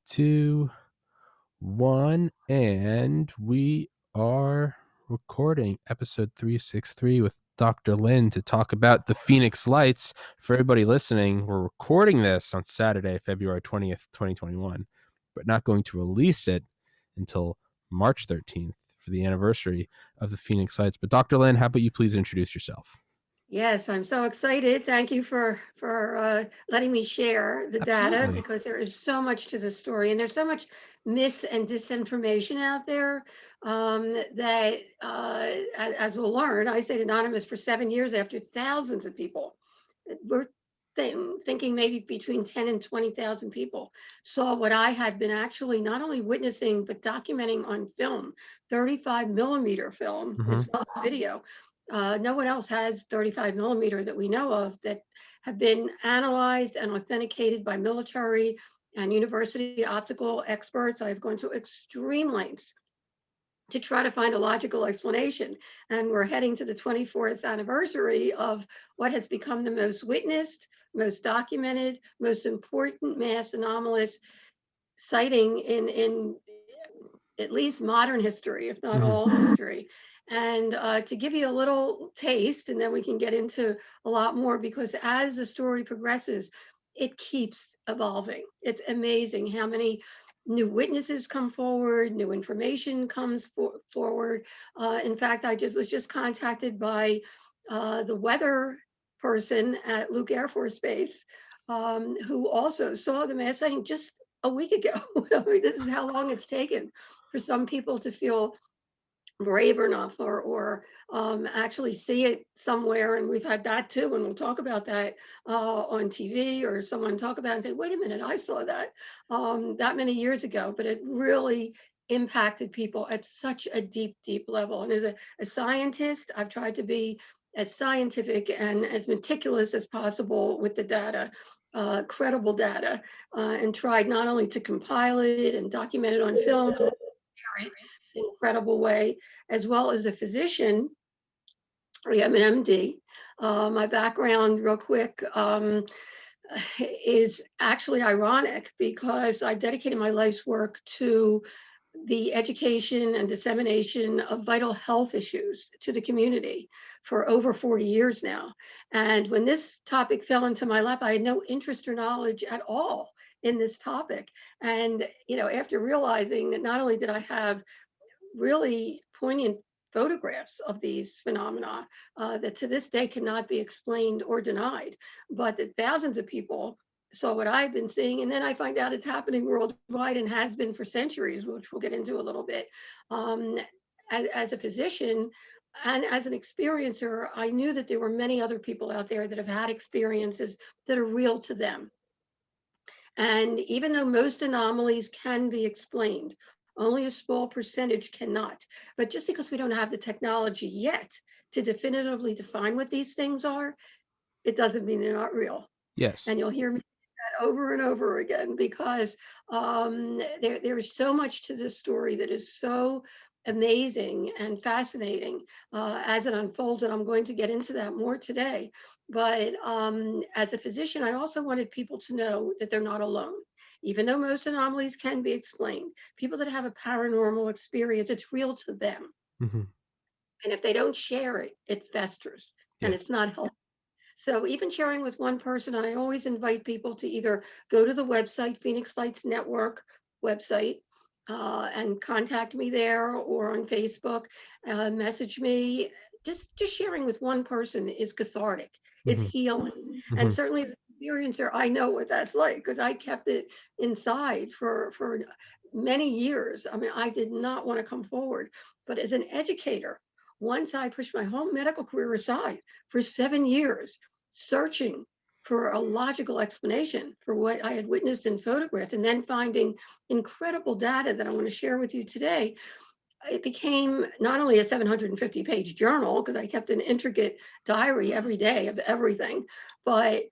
2, 1, and we are recording episode 363 with Dr. Lynn to talk about the Phoenix Lights. For everybody listening, we're recording this on Saturday, February 20th, 2021, but not going to release it until March 13th for the anniversary of the Phoenix Lights. But Dr. Lynn, how about you please introduce yourself? Yes, I'm so excited. Thank you for letting me share the data Absolutely. because there is so much to the story and there's so much mis and disinformation out there that, as we'll learn, I stayed anonymous for 7 years after thousands of people. We're thinking maybe between 10 and 20,000 people saw what I had been actually not only witnessing but documenting on film, 35 millimeter film Mm-hmm. as well as video. No one else has 35 millimeter that we know of that have been analyzed and authenticated by military and university optical experts. I've gone to extreme lengths to try to find a logical explanation. And we're heading to the 24th anniversary of what has become the most witnessed, most documented, most important mass anomalous sighting in at least modern history, if not Mm-hmm. all history. And to give you a little taste, and then we can get into a lot more, because as the story progresses, it keeps evolving. It's amazing how many new witnesses come forward, new information comes forward. In fact, was just contacted by the weather person at Luke Air Force Base, who also saw the mass sighting just a week ago. I mean, this is how long it's taken for some people to feel brave enough or actually see it somewhere. And we've had that too, and we'll talk about that on TV, or someone talk about it and say, wait a minute, I saw that many years ago. But it really impacted people at such a deep, deep level. And as a scientist, I've tried to be as scientific and as meticulous as possible with the data, credible data, and tried not only to compile it and document it on film in an incredible way, as well as a physician. I am an MD. My background, real quick, is actually ironic because I dedicated my life's work to the education and dissemination of vital health issues to the community for over 40 years now. And when this topic fell into my lap, I had no interest or knowledge at all in this topic. And, after realizing that not only did I have really poignant photographs of these phenomena that to this day cannot be explained or denied, but that thousands of people saw what I've been seeing. And then I find out it's happening worldwide and has been for centuries, which we'll get into a little bit. Um, as a physician and as an experiencer, I knew that there were many other people out there that have had experiences that are real to them. And even though most anomalies can be explained, only a small percentage cannot. But just because we don't have the technology yet to definitively define what these things are, it doesn't mean they're not real. Yes. And you'll hear me say that over and over again because there's so much to this story that is so amazing and fascinating as it unfolds. And I'm going to get into that more today. But as a physician, I also wanted people to know that they're not alone. Even though most anomalies can be explained, people that have a paranormal experience, it's real to them. Mm-hmm. And if they don't share it, it festers and Yes. it's not healthy. So even sharing with one person, and I always invite people to either go to the website, Phoenix Lights Network website, and contact me there, or on Facebook, message me. Just sharing with one person is cathartic. It's Mm-hmm. healing, and Mm-hmm. certainly as an experiencer, I know what that's like because I kept it inside for many years. I mean, I did not want to come forward, but as an educator, once I pushed my whole medical career aside for 7 years, searching for a logical explanation for what I had witnessed in photographs, and then finding incredible data that I want to share with you today. It became not only a 750-page journal, because I kept an intricate diary every day of everything, but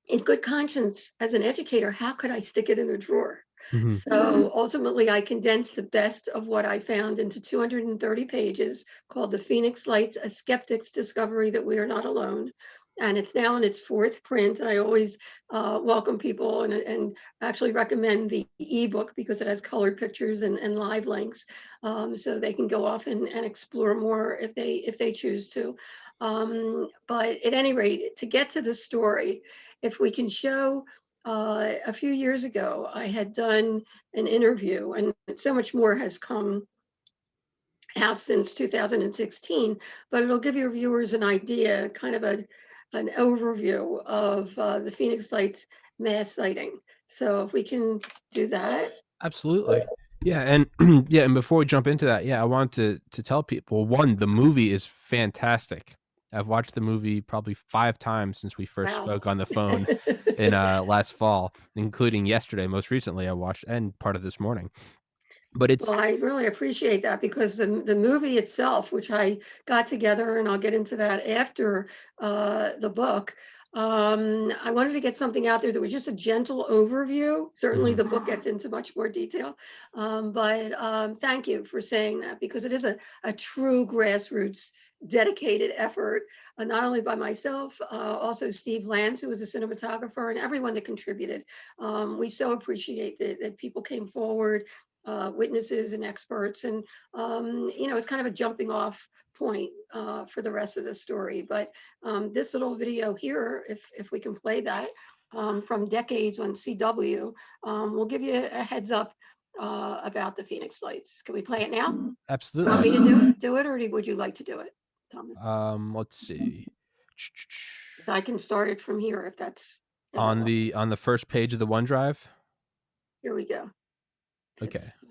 in good conscience, as an educator, how could I stick it in a drawer? Mm-hmm. So ultimately, I condensed the best of what I found into 230 pages called The Phoenix Lights, A Skeptic's Discovery That We Are Not Alone. and it's now in its fourth print. And I always welcome people and actually recommend the ebook because it has colored pictures and live links, so they can go off and explore more if they choose to. But at any rate, to get to the story, if we can show. A few years ago, I had done an interview, and so much more has come out since 2016, but it'll give your viewers an idea, kind of an overview of the Phoenix Lights mass sighting. So if we can do that. Absolutely. Yeah, and yeah, and before we jump into that, yeah, I want to tell people, one, the movie is fantastic. I've watched the movie probably 5 times since we first Wow. spoke on the phone in last fall, including yesterday. Most recently, I watched, and part of this morning. But Well, it's I really appreciate that because the movie itself, which I got together, and I'll get into that after the book. I wanted to get something out there that was just a gentle overview. Certainly, mhm. the book gets into much more detail, but thank you for saying that because it is a true grassroots dedicated effort, not only by myself, also Steve Lambs, who was a cinematographer, and everyone that contributed. We so appreciate that people came forward, witnesses and experts. And, it's kind of a jumping off point for the rest of the story. But this little video here, if we can play that, from decades on CW, will give you a heads up about the Phoenix Lights. Can we play it now? You want Absolutely. me to do it, or would you like to do it, Thomas? Let's see. 'Cause I can start it from here if that On works. the first page of the OneDrive. Here we go. Okay. It's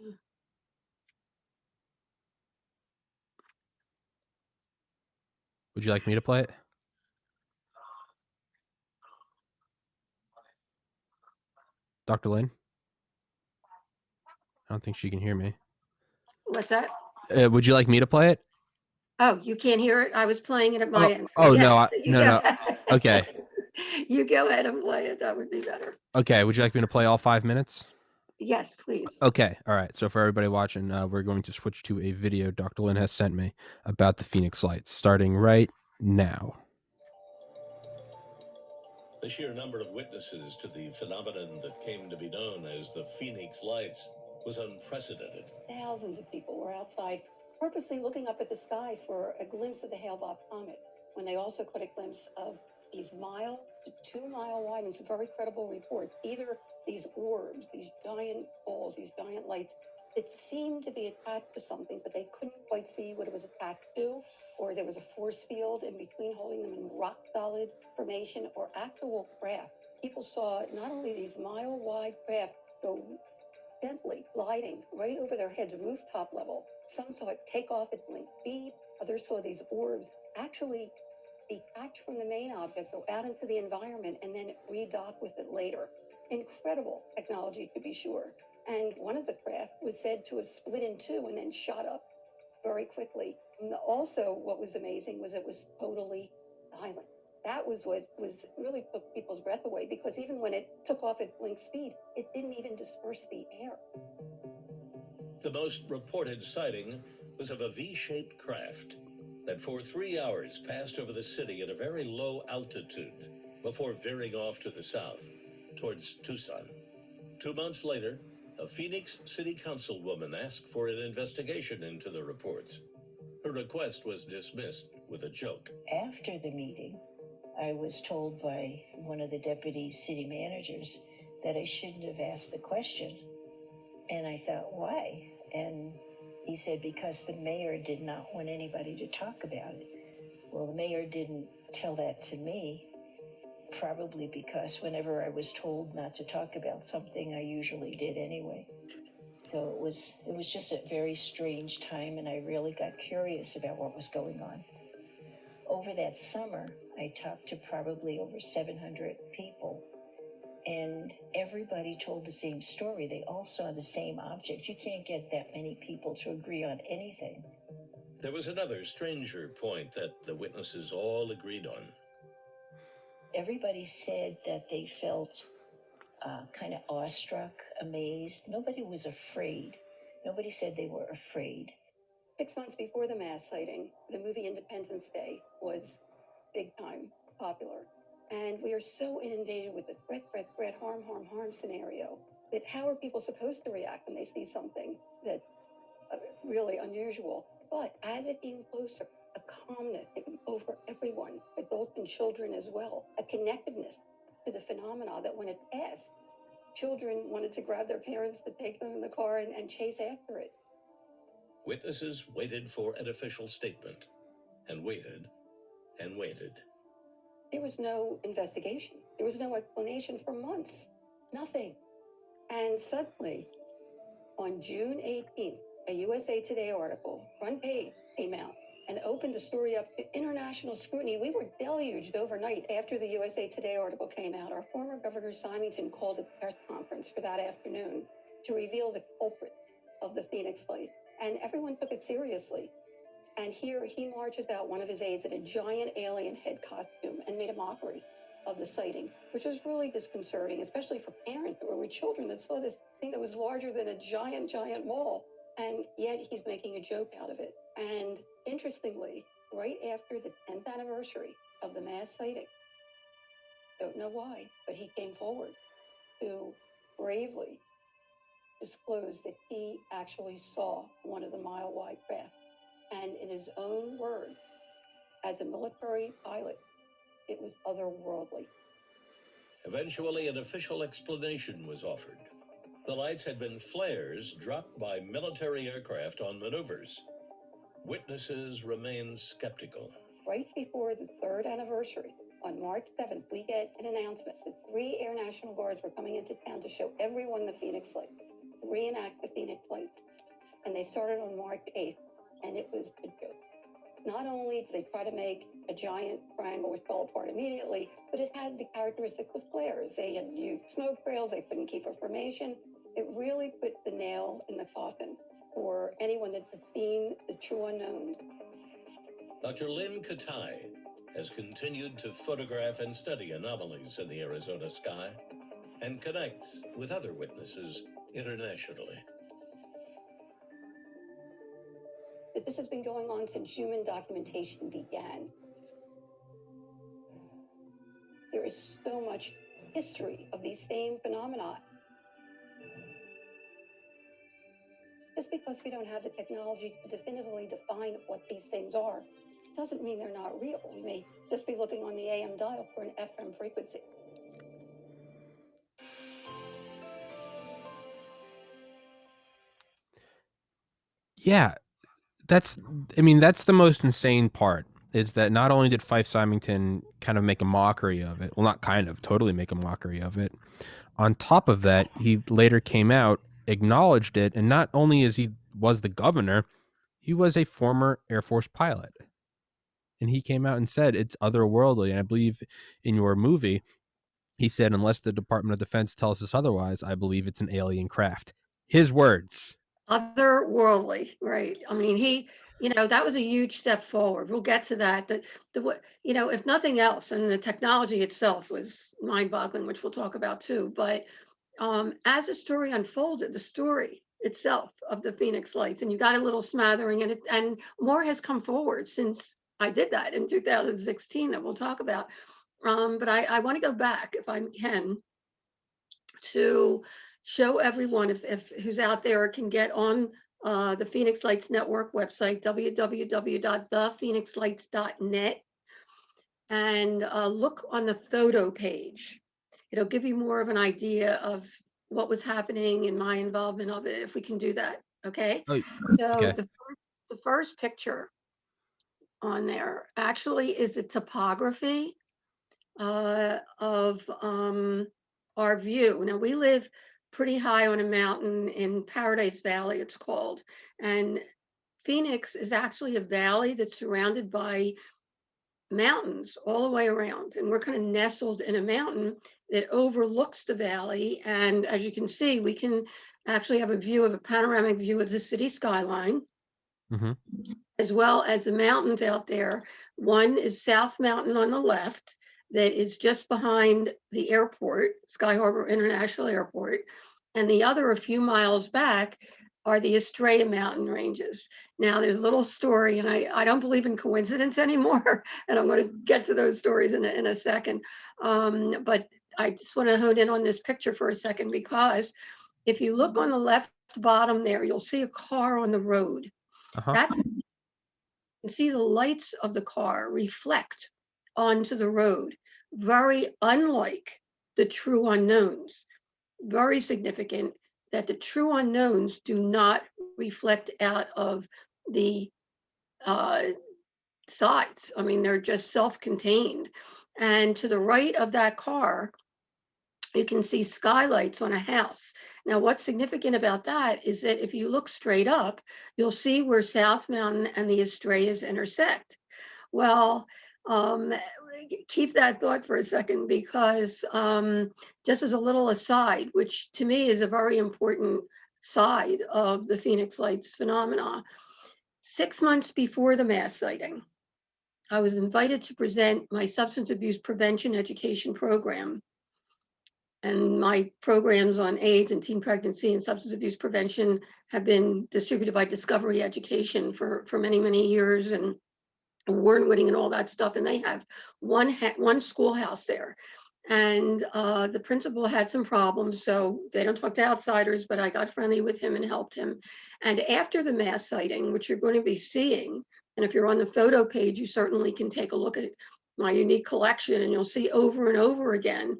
Would you like me to play it, Dr. Lynn? I don't think she can hear me. What's that? Would you like me to play it? Oh, you can't hear it? I was playing it at my Oh, end. oh Forget no, it. You no, go no. Okay, you go ahead and play it. That would be better. okay. Would you like me to play all 5 minutes? Yes, please. Okay, all right. So for everybody watching, we're going to switch to a video Dr. Lynn has sent me about the Phoenix Lights, starting right now. The sheer number of witnesses to the phenomenon that came to be known as the Phoenix Lights was unprecedented. Thousands of people were outside purposely looking up at the sky for a glimpse of the Hale-Bopp comet, when they also caught a glimpse of these mile to 2 mile wide, and it's a very credible report, either these orbs, these giant balls, these giant lights that seemed to be attached to something, but they couldn't quite see what it was attached to, or there was a force field in between holding them in rock solid formation or actual craft. People saw not only these mile wide craft go gently gliding right over their heads, rooftop level. Some saw it take off at blink speed. Others saw these orbs actually detach from the main object, go out into the environment, and then redock with it later. Incredible technology, to be sure. And one of the craft was said to have split in two and then shot up very quickly. And also, what was amazing was it was totally silent. That was what was really took people's breath away, because even when it took off at blink speed, it didn't even disperse the air. The most reported sighting was of a V-shaped craft that for 3 hours passed over the city at a very low altitude before veering off to the south towards Tucson. 2 months later, a Phoenix City Councilwoman asked for an investigation into the reports. Her request was dismissed with a joke. After the meeting, I was told by one of the deputy city managers that I shouldn't have asked the question. And I thought, why? And he said, because the mayor did not want anybody to talk about it. Well, the mayor didn't tell that to me, probably because whenever I was told not to talk about something, I usually did anyway. So it was just a very strange time, and I really got curious about what was going on. Over that summer, I talked to probably over 700 people, and everybody told the same story. They all saw the same object. You can't get that many people to agree on anything. There was another stranger point that the witnesses all agreed on. Everybody said that they felt kind of awestruck, amazed. Nobody was afraid. Nobody said they were afraid. 6 months before the mass sighting, the movie Independence Day was big time. popular. And we are so inundated with the threat, harm scenario that how are people supposed to react when they see something that really unusual? But as it came closer, a calmness came over everyone, adults and children as well, a connectiveness to the phenomena that when it passed, children wanted to grab their parents to take them in the car and chase after it. Witnesses waited for an official statement and waited and waited. There was no investigation. There was no explanation for months. Nothing. And suddenly, on June 18th, a USA Today article, front page, came out and opened the story up to international scrutiny. We were deluged overnight after the USA Today article came out. Our former Governor Symington called a press conference for that afternoon to reveal the culprit of the Phoenix Light, and everyone took it seriously. And here he marches out one of his aides in a giant alien head costume and made a mockery of the sighting, which was really disconcerting, especially for parents or with children that saw this thing that was larger than a giant mall. And yet he's making a joke out of it. And interestingly, right after the 10th anniversary of the mass sighting, don't know why, but he came forward to bravely disclose that he actually saw one of the mile-wide craft. And in his own words, as a military pilot, it was otherworldly. Eventually, an official explanation was offered. The lights had been flares dropped by military aircraft on maneuvers. Witnesses remained skeptical. Right before the 3rd anniversary, on March 7th, we get an announcement that 3 Air National Guards were coming into town to show everyone the Phoenix Light, to reenact the Phoenix Light. And they started on March 8th, and it was a joke. Not only did they try to make a giant triangle which fell apart immediately, but it had the characteristics of flares. They had used smoke trails, they couldn't keep a formation. It really put the nail in the coffin for anyone that has seen the true unknown. Dr. Lynn Katai has continued to photograph and study anomalies in the Arizona sky and connect with other witnesses internationally. That this has been going on since human documentation began. There is so much history of these same phenomena. Just because we don't have the technology to definitively define what these things are, doesn't mean they're not real. We may just be looking on the AM dial for an FM frequency. Yeah, that's the most insane part, is that not only did Fife Symington kind of make a mockery of it, well, not kind of, totally make a mockery of it. On top of that, he later came out, acknowledged it, and not only was the governor, he was a former Air Force pilot. And he came out and said it's otherworldly. And I believe in your movie, he said, unless the Department of Defense tells us otherwise, I believe it's an alien craft. His words. Otherworldly, right? I mean, that was a huge step forward. We'll get to that. If nothing else, and the technology itself was mind-boggling, which we'll talk about too. But as the story unfolded, the story itself of the Phoenix Lights, and you got a little smattering, and more has come forward since I did that in 2016 that we'll talk about. But I want to go back, if I can, to show everyone if who's out there can get on the Phoenix Lights Network website, www.thephoenixlights.net, and look on the photo page. It'll give you more of an idea of what was happening and my involvement of it, if we can do that. Okay. Oh, So okay. the first picture on there actually is the topography of our view. Now, we live pretty high on a mountain in Paradise Valley, it's called. And Phoenix is actually a valley that's surrounded by mountains all the way around. And we're kind of nestled in a mountain that overlooks the valley. And as you can see, we can actually have a panoramic view of the city skyline. Mm-hmm. As well as the mountains out there. One is South Mountain on the left, that is just behind the airport, Sky Harbor International Airport. And the other, a few miles back, are the Estrella mountain ranges. Now there's a little story, and I don't believe in coincidence anymore, and I'm going to get to those stories in a second. But I just want to hone in on this picture for a second, because if you look on the left bottom there, you'll see a car on the road. Uh-huh. That's, you can see the lights of the car reflect onto the road, very unlike the true unknowns. Very significant that the true unknowns do not reflect out of the uh, sides. I mean, they're just self-contained. And to the right of that car, you can see skylights on a house. Now, what's significant about that is that if you look straight up, you'll see where South Mountain and the Estrellas intersect. Well, um, keep that thought for a second, because just as a little aside, which to me is a very important side of the Phoenix Lights phenomena, 6 months before the mass sighting, I was invited to present my substance abuse prevention education program. And my programs on AIDS and teen pregnancy and substance abuse prevention have been distributed by Discovery Education for many, many years, and award winning and all that stuff. And they have one schoolhouse there. And the principal had some problems, so they don't talk to outsiders, but I got friendly with him and helped him. And after the mass sighting, which you're going to be seeing, and if you're on the photo page, you certainly can take a look at my unique collection, and you'll see over and over again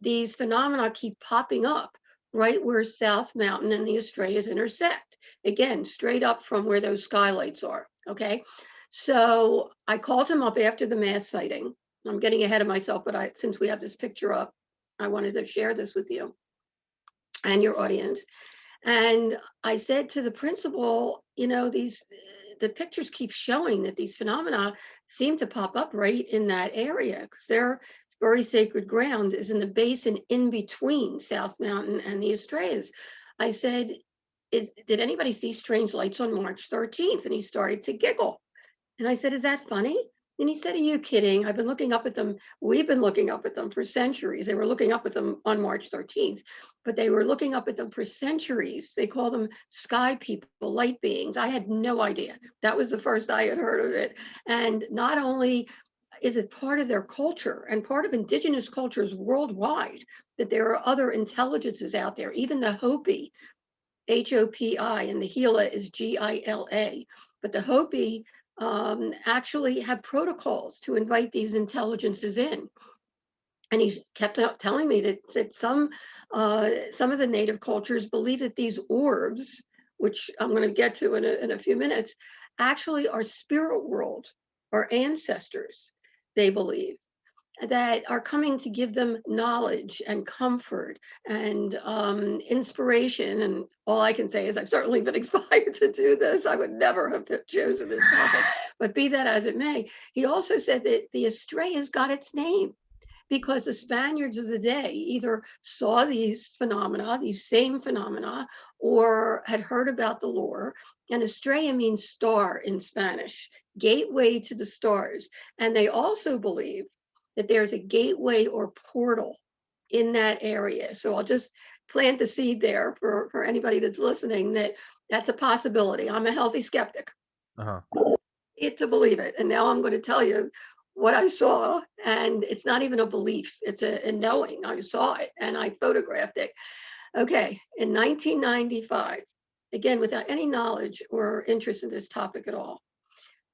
these phenomena keep popping up right where South Mountain and the Estrellas intersect. Again, straight up from where those skylights are. Okay. So I called him up after the mass sighting. I'm getting ahead of myself, but since we have this picture up, I wanted to share this with you and your audience. And I said to the principal, the pictures keep showing that these phenomena seem to pop up right in that area, because their very sacred ground is in the basin in between South Mountain and the Estrellas. I said, did anybody see strange lights on March 13th? And he started to giggle. And I said, is that funny? And he said, are you kidding? I've been looking up at them. We've been looking up at them for centuries. They were looking up at them on March 13th, but they were looking up at them for centuries. They call them sky people, light beings. I had no idea. That was the first I had heard of it. And not only is it part of their culture and part of indigenous cultures worldwide, that there are other intelligences out there, even the Hopi, Hopi, and the Gila is Gila. But the Hopi actually have protocols to invite these intelligences in. And he kept telling me that some of the native cultures believe that these orbs, which I'm going to get to in a few minutes, actually are spirit world or ancestors. They believe that are coming to give them knowledge and comfort and inspiration. And all I can say is I've certainly been inspired to do this. I would never have chosen this topic, but be that as it may, he also said that the Estrellas got its name because the Spaniards of the day either saw these phenomena, these same phenomena, or had heard about the lore. And Estrella means star in Spanish, gateway to the stars. And they also believe that there's a gateway or portal in that area. So I'll just plant the seed there for anybody that's listening, that's a possibility. I'm a healthy skeptic. Uh-huh. It to believe it. And now I'm going to tell you what I saw. And it's not even a belief, it's a knowing. I saw it and I photographed it. Okay. In 1995, again, without any knowledge or interest in this topic at all,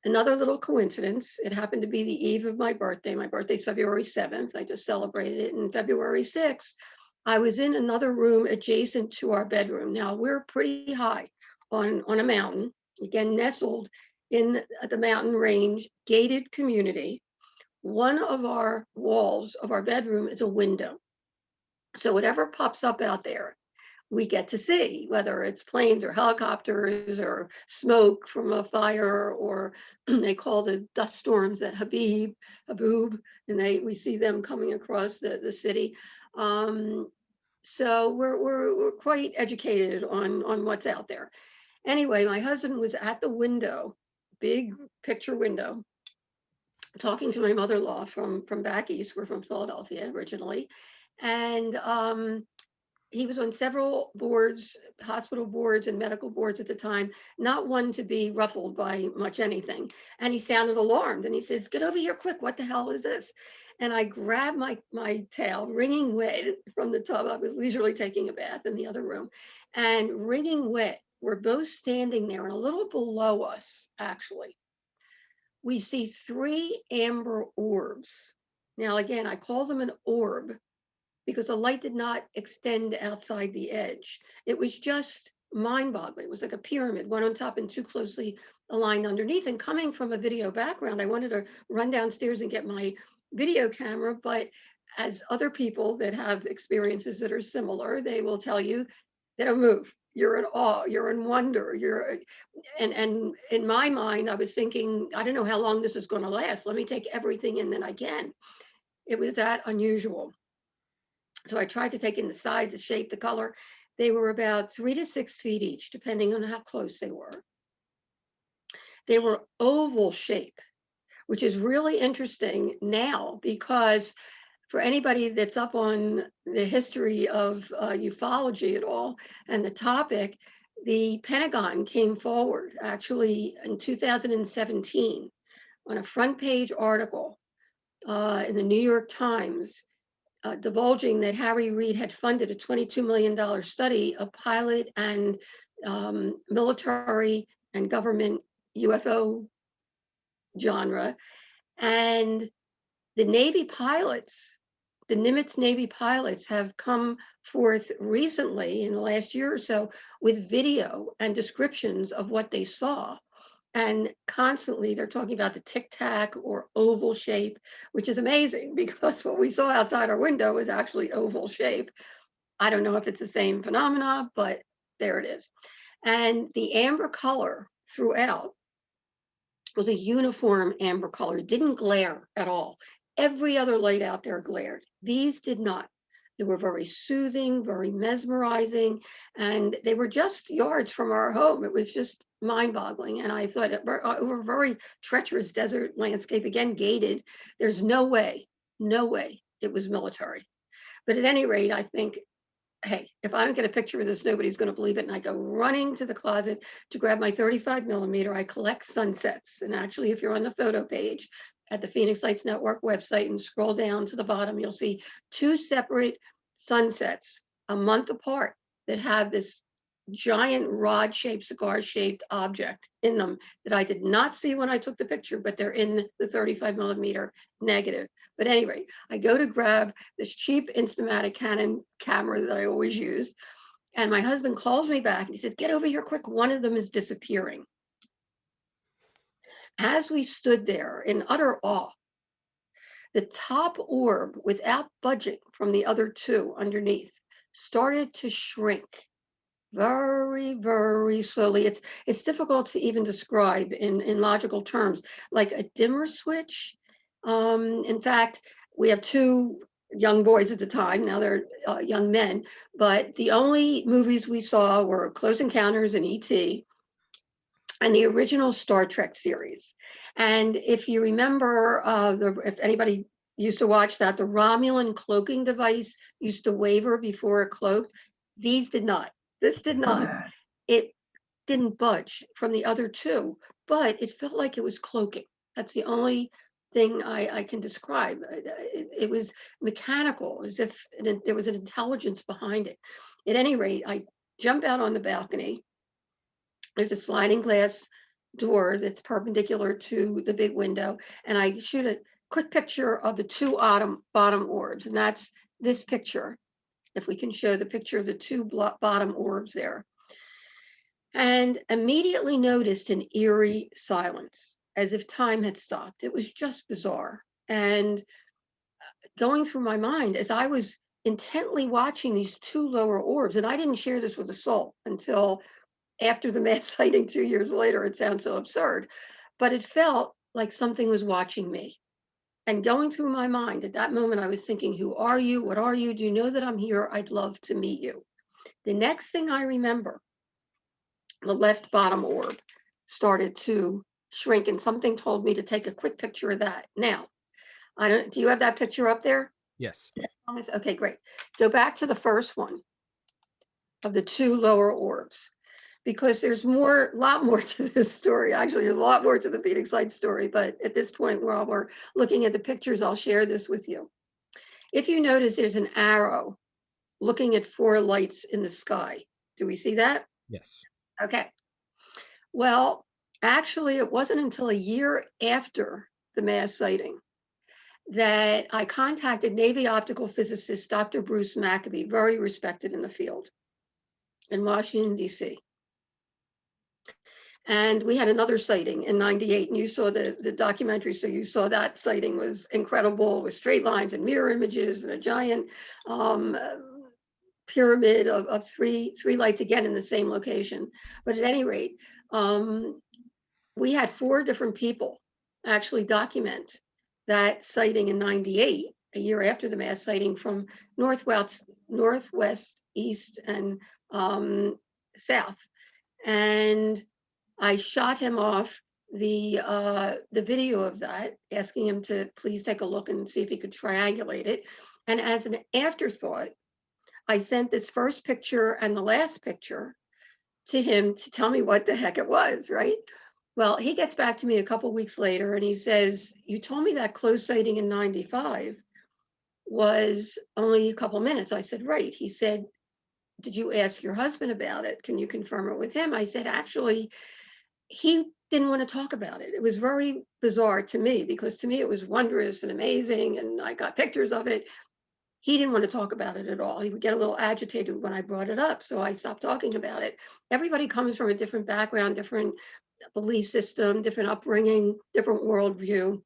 another little coincidence. It happened to be the eve of my birthday. My birthday's February 7th. I just celebrated it. And February 6th, I was in another room adjacent to our bedroom. Now, we're pretty high on a mountain, again, nestled in the mountain range, gated community. One of our walls of our bedroom is a window. So whatever pops up out there, we get to see, whether it's planes or helicopters or smoke from a fire, or they call the dust storms that Haboob, and we see them coming across the city. So we're quite educated on what's out there. Anyway, my husband was at the window, big picture window, talking to my mother-in-law from back east. We're from Philadelphia originally, and he was on several boards, hospital boards and medical boards at the time, not one to be ruffled by much anything. And he sounded alarmed and he says, "Get over here quick. What the hell is this?" And I grabbed my tail, wringing wet from the tub. I was leisurely taking a bath in the other room, and wringing wet. We're both standing there, and a little below us, actually, we see three amber orbs. Now, again, I call them an orb because the light did not extend outside the edge. It was just mind boggling. It was like a pyramid, one on top and two closely aligned underneath. And coming from a video background, I wanted to run downstairs and get my video camera. But as other people that have experiences that are similar, they will tell you they don't move. You're in awe, you're in wonder, and in my mind, I was thinking, I don't know how long this is going to last. Let me take everything in that I can. It was that unusual. So I tried to take in the size, the shape, the color. They were about 3 to 6 feet each, depending on how close they were. They were oval shape, which is really interesting now because for anybody that's up on the history of ufology at all and the topic, the Pentagon came forward actually in 2017 on a front page article in the New York Times divulging that Harry Reid had funded a $22 million study of pilot and military and government UFO genre. And the Navy pilots, the Nimitz Navy pilots, have come forth recently in the last year or so with video and descriptions of what they saw. And constantly they're talking about the tic tac or oval shape, which is amazing because what we saw outside our window was actually oval shape. I don't know if it's the same phenomena, but there it is. And the amber color throughout was a uniform amber color, it didn't glare at all. Every other light out there glared. These did not. They were very soothing, very mesmerizing, and they were just yards from our home. It was just mind boggling. And I thought over a very treacherous desert landscape, again, gated. There's no way, no way it was military. But at any rate, I think, hey, if I don't get a picture of this, nobody's going to believe it. And I go running to the closet to grab my 35 millimeter. I collect sunsets. And actually, if you're on the photo page at the Phoenix Lights Network website and scroll down to the bottom, you'll see two separate sunsets a month apart that have this giant rod shaped, cigar shaped object in them that I did not see when I took the picture, but they're in the 35 millimeter negative. But anyway, I go to grab this cheap Instamatic Canon camera that I always used. And my husband calls me back and he says, "Get over here quick. One of them is disappearing." As we stood there in utter awe, the top orb, without budging from the other two underneath, started to shrink very, very slowly. It's difficult to even describe in logical terms, like a dimmer switch. In fact, we have two young boys at the time. Now they're young men, but the only movies we saw were Close Encounters and E.T. and the original Star Trek series. And if you remember, if anybody used to watch that, the Romulan cloaking device used to waver before it cloaked. These did not. This did not. It didn't budge from the other two, but it felt like it was cloaking. That's the only thing I can describe. It was mechanical, as if there was an intelligence behind it. At any rate, I jump out on the balcony. There's a sliding glass door that's perpendicular to the big window, and I shoot a quick picture of the two bottom orbs, and that's this picture. If we can show the picture of the two bottom orbs there. And immediately noticed an eerie silence, as if time had stopped. It was just bizarre. And going through my mind as I was intently watching these two lower orbs, and I didn't share this with a soul until after the mass sighting 2 years later. It sounds so absurd, but it felt like something was watching me. And going through my mind at that moment, I was thinking, who are you? What are you? Do you know that I'm here? I'd love to meet you. The next thing I remember, the left bottom orb started to shrink, and something told me to take a quick picture of that. Now, do you have that picture up there? Yes. Okay, great. Go back to the first one. of the 2 lower orbs, because there's a lot more to this story. Actually, there's a lot more to the Phoenix Lights story, but at this point, while we're looking at the pictures, I'll share this with you. If you notice, there's an arrow looking at 4 lights in the sky. Do we see that? Yes. Okay. Well, actually, it wasn't until a year after the mass sighting that I contacted Navy optical physicist Dr. Bruce Maccabee, very respected in the field, in Washington, D.C. And we had another sighting in 98, and you saw the documentary, so you saw that sighting was incredible, with straight lines and mirror images and a giant um, pyramid of three lights, again in the same location. But at any rate, we had 4 different people actually document that sighting in 98, a year after the mass sighting, from northwest, east, and south. And I shot him off the video of that, asking him to please take a look and see if he could triangulate it. And as an afterthought, I sent this first picture and the last picture to him to tell me what the heck it was, right? Well, he gets back to me a couple weeks later and he says, "You told me that close sighting in 95 was only a couple minutes." I said, "Right." He said, "Did you ask your husband about it? Can you confirm it with him?" I said, "Actually, he didn't want to talk about it." It was very bizarre to me, because to me it was wondrous and amazing, and I got pictures of it. He didn't want to talk about it at all. He would get a little agitated when I brought it up, so I stopped talking about it. Everybody comes from a different background, different belief system, different upbringing, different worldview.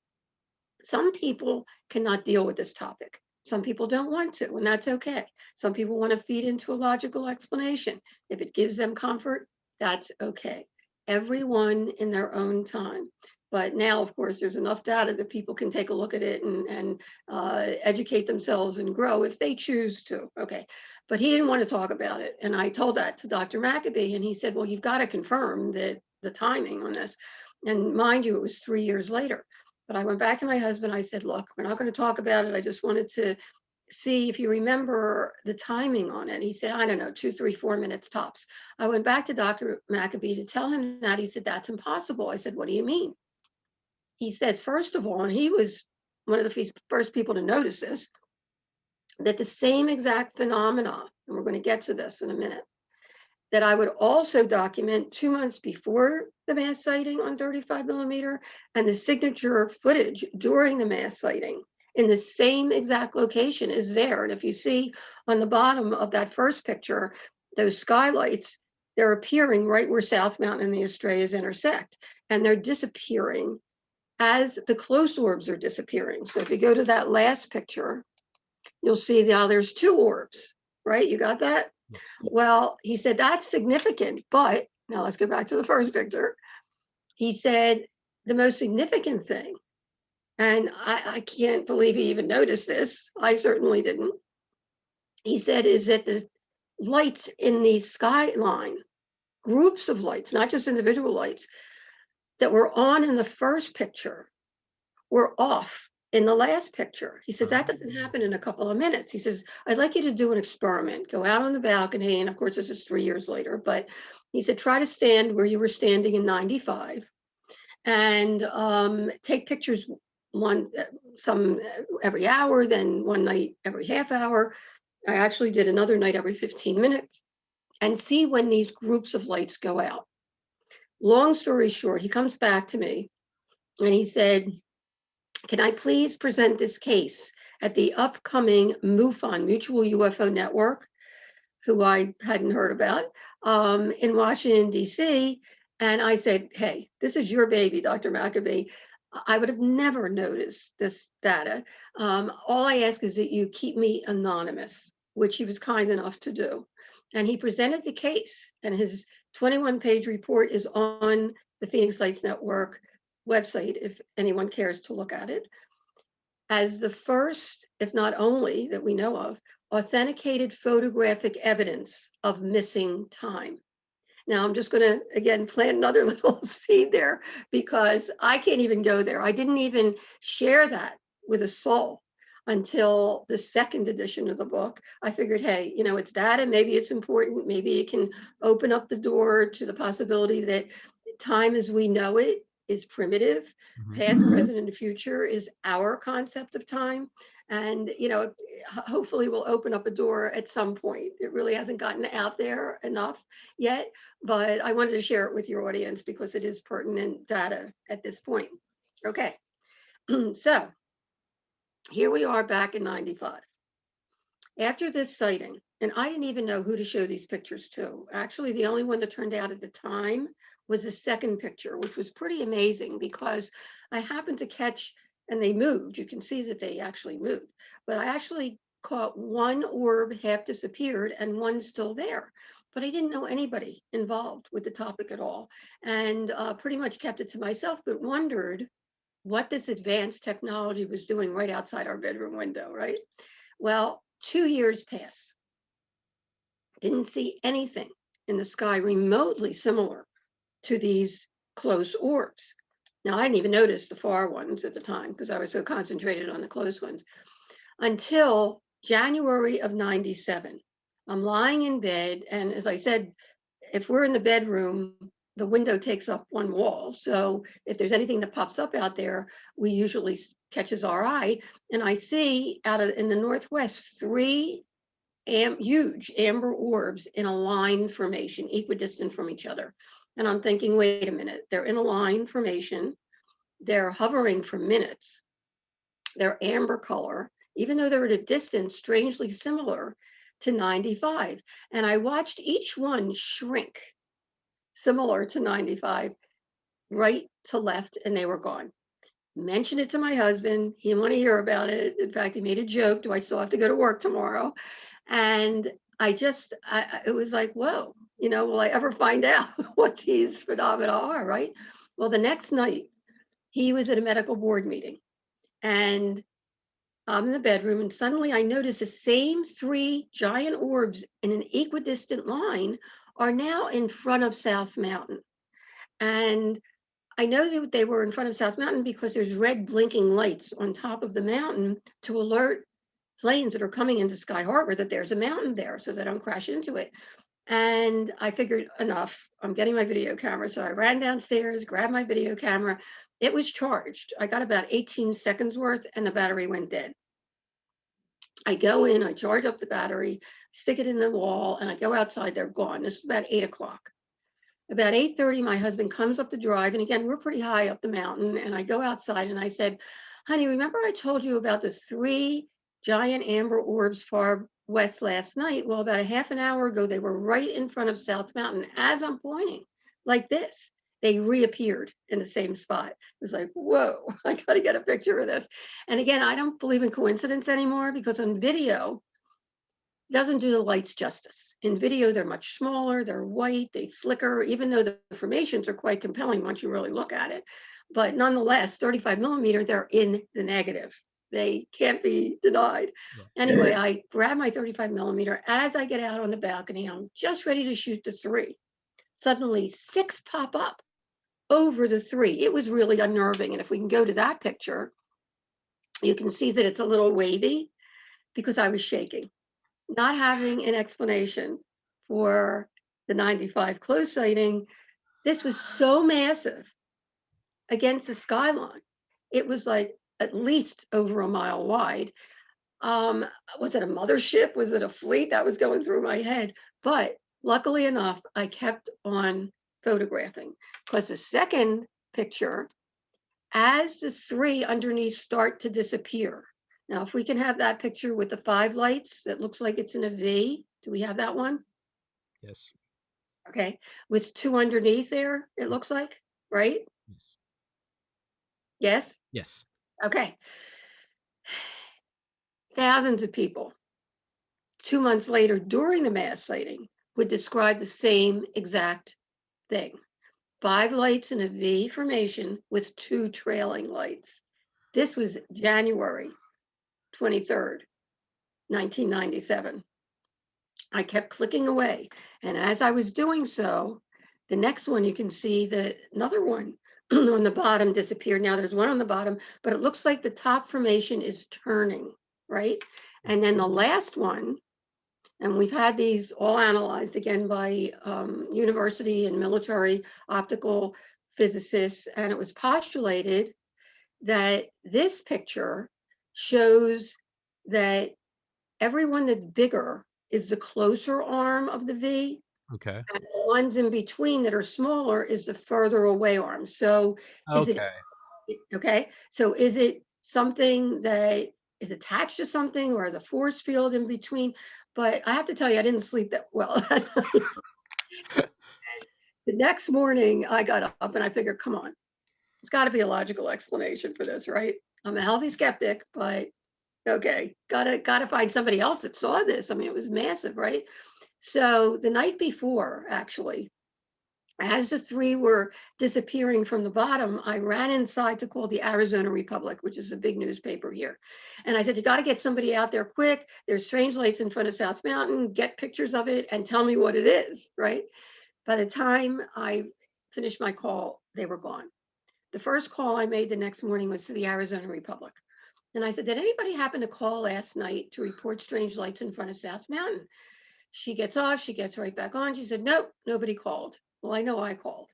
Some people cannot deal with this topic. Some people don't want to, and that's okay. Some people want to feed into a logical explanation. If it gives them comfort, that's okay. Everyone in their own time. But now, of course, there's enough data that people can take a look at it and educate themselves and grow if they choose to. Okay. But he didn't want to talk about it. And I told that to Dr. Maccabee, and he said, "Well, you've got to confirm that the timing on this." And mind you, it was 3 years later. But I went back to my husband. I said, "Look, we're not going to talk about it. I just wanted to see if you remember the timing on it." He said, "I don't know, 2, 3, 4 minutes tops." I went back to Dr. Maccabee to tell him that. He said, "That's impossible." I said, "What do you mean?" He says, first of all, and he was one of the first people to notice this, that the same exact phenomena, and we're going to get to this in a minute, that I would also document 2 months before the mass sighting on 35 millimeter, and the signature footage during the mass sighting in the same exact location is there. And if you see on the bottom of that first picture, those skylights, they're appearing right where South Mountain and the Estrellas intersect, and they're disappearing as the close orbs are disappearing. So if you go to that last picture, you'll see now there's 2 orbs, right? You got that? Yes. Well, he said that's significant, but now let's go back to the first picture. He said the most significant thing, and I can't believe he even noticed this. I certainly didn't. He said is that the lights in the skyline, groups of lights, not just individual lights, that were on in the first picture were off in the last picture. He says that doesn't happen in a couple of minutes. He says, "I'd like you to do an experiment. Go out on the balcony," and of course this is 3 years later, but he said, "Try to stand where you were standing in 95 and take pictures some every hour, then one night every half hour. I actually did another night every 15 minutes, and see when these groups of lights go out." Long story short, he comes back to me and he said, "Can I please present this case at the upcoming MUFON, Mutual UFO Network," who I hadn't heard about, in Washington, D.C. And I said, "Hey, this is your baby, Dr. Maccabee. I would have never noticed this data. All I ask is that you keep me anonymous," which he was kind enough to do. And he presented the case, and his 21-page report is on the Phoenix Lights Network website if anyone cares to look at it, as the first, if not only, that we know of, authenticated photographic evidence of missing time. Now, I'm just going to, again, plant another little seed there, because I can't even go there. I didn't even share that with a soul. until the second edition of the book. I figured, hey, it's data, maybe it's important, maybe it can open up the door to the possibility that time as we know it is primitive. Past, present, and the future is our concept of time. And, hopefully will open up a door at some point. It really hasn't gotten out there enough yet, but I wanted to share it with your audience because it is pertinent data at this point. Okay, so here we are back in 95. After this sighting, and I didn't even know who to show these pictures to. Actually, the only one that turned out at the time was the second picture, which was pretty amazing because I happened to catch, and they moved. You can see that they actually moved, but I actually caught one orb half disappeared and one still there. But I didn't know anybody involved with the topic at all, and pretty much kept it to myself, but wondered what this advanced technology was doing right outside our bedroom window, right? Well, 2 years pass. Didn't see anything in the sky remotely similar to these close orbs. Now, I didn't even notice the far ones at the time because I was so concentrated on the close ones until January of 97. I'm lying in bed, and as I said, if we're in the bedroom, the window takes up one wall. So if there's anything that pops up out there, we usually catches our eye. And I see in the northwest three huge amber orbs in a line formation, equidistant from each other. And I'm thinking, wait a minute, they're in a line formation. They're hovering for minutes. They're amber color, even though they're at a distance strangely similar to 95. And I watched each one shrink similar to 95, right to left, and they were gone. Mentioned it to my husband. He didn't want to hear about it. In fact, he made a joke. Do I still have to go to work tomorrow? And it was like, whoa, will I ever find out what these phenomena are, right? Well, the next night, he was at a medical board meeting, and I'm in the bedroom, and suddenly I noticed the same three giant orbs in an equidistant line are now in front of South Mountain. And I know that they were in front of South Mountain because there's red blinking lights on top of the mountain to alert planes that are coming into Sky Harbor that there's a mountain there so they don't crash into it. And I figured, enough, I'm getting my video camera. So I ran downstairs, grabbed my video camera. It was charged. I got about 18 seconds worth and the battery went dead. I go in, I charge up the battery, stick it in the wall, and I go outside, they're gone. This was about 8 o'clock. About 8:30, my husband comes up the drive, and again, we're pretty high up the mountain, and I go outside and I said, honey, remember I told you about the three giant amber orbs far west last night? Well, about a half an hour ago, they were right in front of South Mountain. As I'm pointing, like this, they reappeared in the same spot. It was like, whoa, I got to get a picture of this. And again, I don't believe in coincidence anymore because on video, doesn't do the lights justice. In video, they're much smaller, they're white, they flicker, even though the formations are quite compelling once you really look at it. But nonetheless, 35 millimeter, they're in the negative. They can't be denied. Yeah. Anyway, I grab my 35 millimeter. As I get out on the balcony, I'm just ready to shoot the three. Suddenly, six pop up over the three. It was really unnerving. And if we can go to that picture, you can see that it's a little wavy because I was shaking. Not having an explanation for the 95 close sighting. This was so massive against the skyline. It was like at least over a mile wide. Was it a mothership? Was it a fleet? That was going through my head. But luckily enough, I kept on photographing because the second picture, as the three underneath start to disappear. Now, if we can have that picture with the 5 lights, that looks like it's in a V. Do we have that one? Yes. Okay. With 2 underneath there, it looks like, right? Yes. Yes? Yes. Okay. Thousands of people 2 months later during the mass sighting would describe the same exact thing. 5 lights in a V formation with 2 trailing lights. This was January 23rd, 1997. I kept clicking away. And as I was doing so, the next one, you can see that another one on the bottom disappeared. Now there's one on the bottom, but it looks like the top formation is turning. right? And then the last one, and we've had these all analyzed again by university and military optical physicists, and it was postulated that this picture shows that everyone that's bigger is the closer arm of the V, Okay. and the ones in between that are smaller is the further away arm. So is it Okay. okay? So is it something that is attached to something or has a force field in between? But I have to tell you, I didn't sleep that well that night. The next morning, I got up and I figured, come on, it's got to be a logical explanation for this, right? I'm a healthy skeptic, but okay, gotta find somebody else that saw this. I mean, it was massive, right? So the night before, actually, as the three were disappearing from the bottom, I ran inside to call the Arizona Republic, which is a big newspaper here. And I said, you got to get somebody out there quick. There's strange lights in front of South Mountain. Get pictures of it and tell me what it is, right? By the time I finished my call, they were gone. The first call I made the next morning was to the Arizona Republic. And I said, did anybody happen to call last night to report strange lights in front of South Mountain? She gets off, she gets right back on. She said, nope, nobody called. Well, I know I called.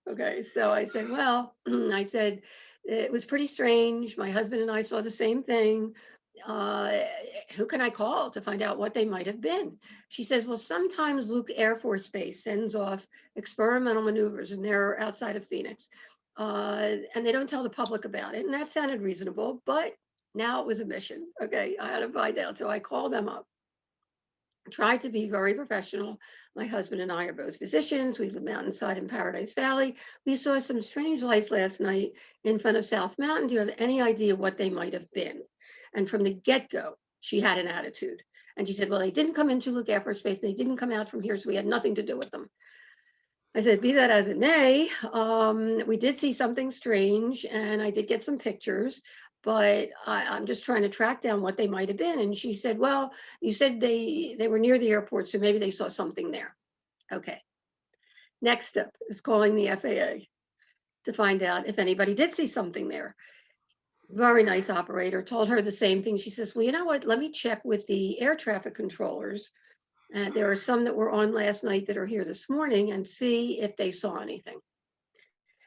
Okay, so I said, well, I said, it was pretty strange. My husband and I saw the same thing. Uh, who can I call to find out what they might have been? She says, well, sometimes Luke Air Force Base sends off experimental maneuvers and they're outside of Phoenix. And they don't tell the public about it. And that sounded reasonable, but now it was a mission. Okay, I had to find out. So I called them up, tried to be very professional. My husband and I are both physicians. We live mountainside in Paradise Valley. We saw some strange lights last night in front of South Mountain. Do you have any idea what they might have been? And from the get-go, she had an attitude. And she said, well, they didn't come into Luke Air Force Base. They didn't come out from here, so we had nothing to do with them. I said, be that as it may, we did see something strange and I did get some pictures, but I'm just trying to track down what they might have been. And she said, well, you said they were near the airport, so maybe they saw something there. Okay. Next step is calling the FAA to find out if anybody did see something there. Very nice operator, told her the same thing. She says, well, you know what? Let me check with the air traffic controllers. And there are some that were on last night that are here this morning and see if they saw anything.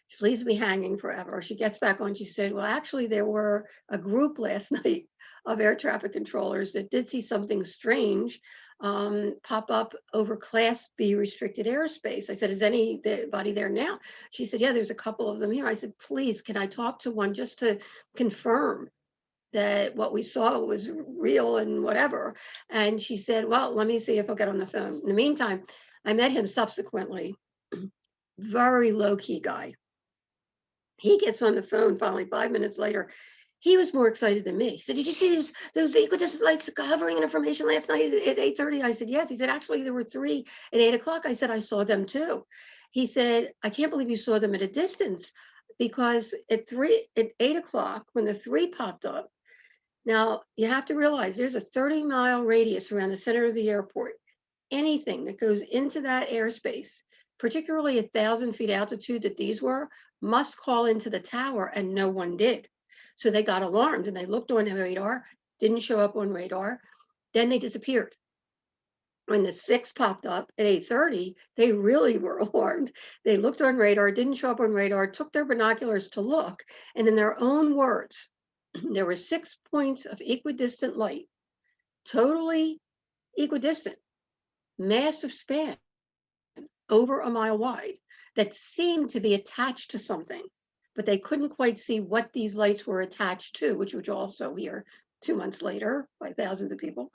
She leaves me hanging forever. She gets back on. She said, well, actually, there were a group last night of air traffic controllers that did see something strange pop up over Class B restricted airspace. I said, is anybody there now? She said, yeah, there's a couple of them here. I said, please, can I talk to one just to confirm that what we saw was real and whatever? And she said, well, let me see if I'll get on the phone. In the meantime, I met him subsequently. Very low key guy. He gets on the phone finally 5 minutes later. He was more excited than me. He said, did you see those equidistant lights hovering in information last night at 8:30? I said, yes. He said, actually, there were three at 8 o'clock. I said, I saw them too. He said, I can't believe you saw them at a distance because at 8 o'clock, when the three popped up, now you have to realize there's a 30-mile radius around the center of the airport. Anything that goes into that airspace, particularly 1,000 feet altitude that these were, must call into the tower, and no one did. So they got alarmed and they looked on the radar, didn't show up on radar, then they disappeared. When the six popped up at 8:30, they really were alarmed. They looked on radar, didn't show up on radar, took their binoculars to look, and in their own words, there were 6 points of equidistant light, totally equidistant, massive span, over a mile wide, that seemed to be attached to something, but they couldn't quite see what these lights were attached to, which was also here 2 months later by thousands of people.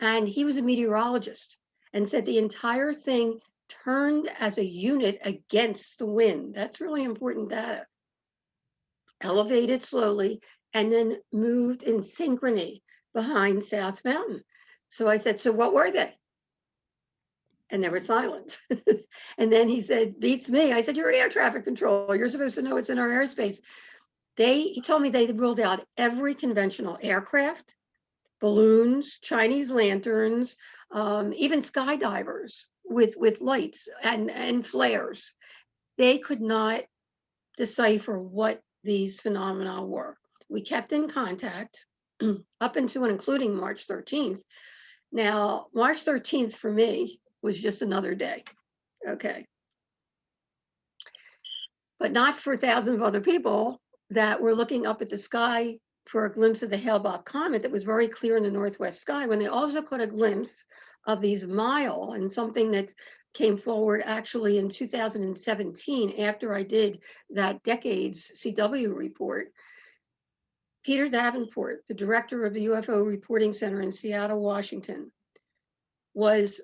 And he was a meteorologist and said the entire thing turned as a unit against the wind. That's really important data. Elevated slowly and then moved in synchrony behind South Mountain. So I said, so what were they? And there was silence. And then he said, beats me. I said, you're an air traffic control. You're supposed to know what's in our airspace. He told me they ruled out every conventional aircraft, balloons, Chinese lanterns, even skydivers with lights and flares. They could not decipher what these phenomena were. We kept in contact. up into and including March 13th. Now, March 13th for me was just another day. Okay. But not for thousands of other people that were looking up at the sky for a glimpse of the Hale-Bopp comet that was very clear in the northwest sky, when they also caught a glimpse of these mile, and something that came forward actually in 2017 after I did that Decades CW report. Peter Davenport, the director of the UFO Reporting Center in Seattle, Washington, was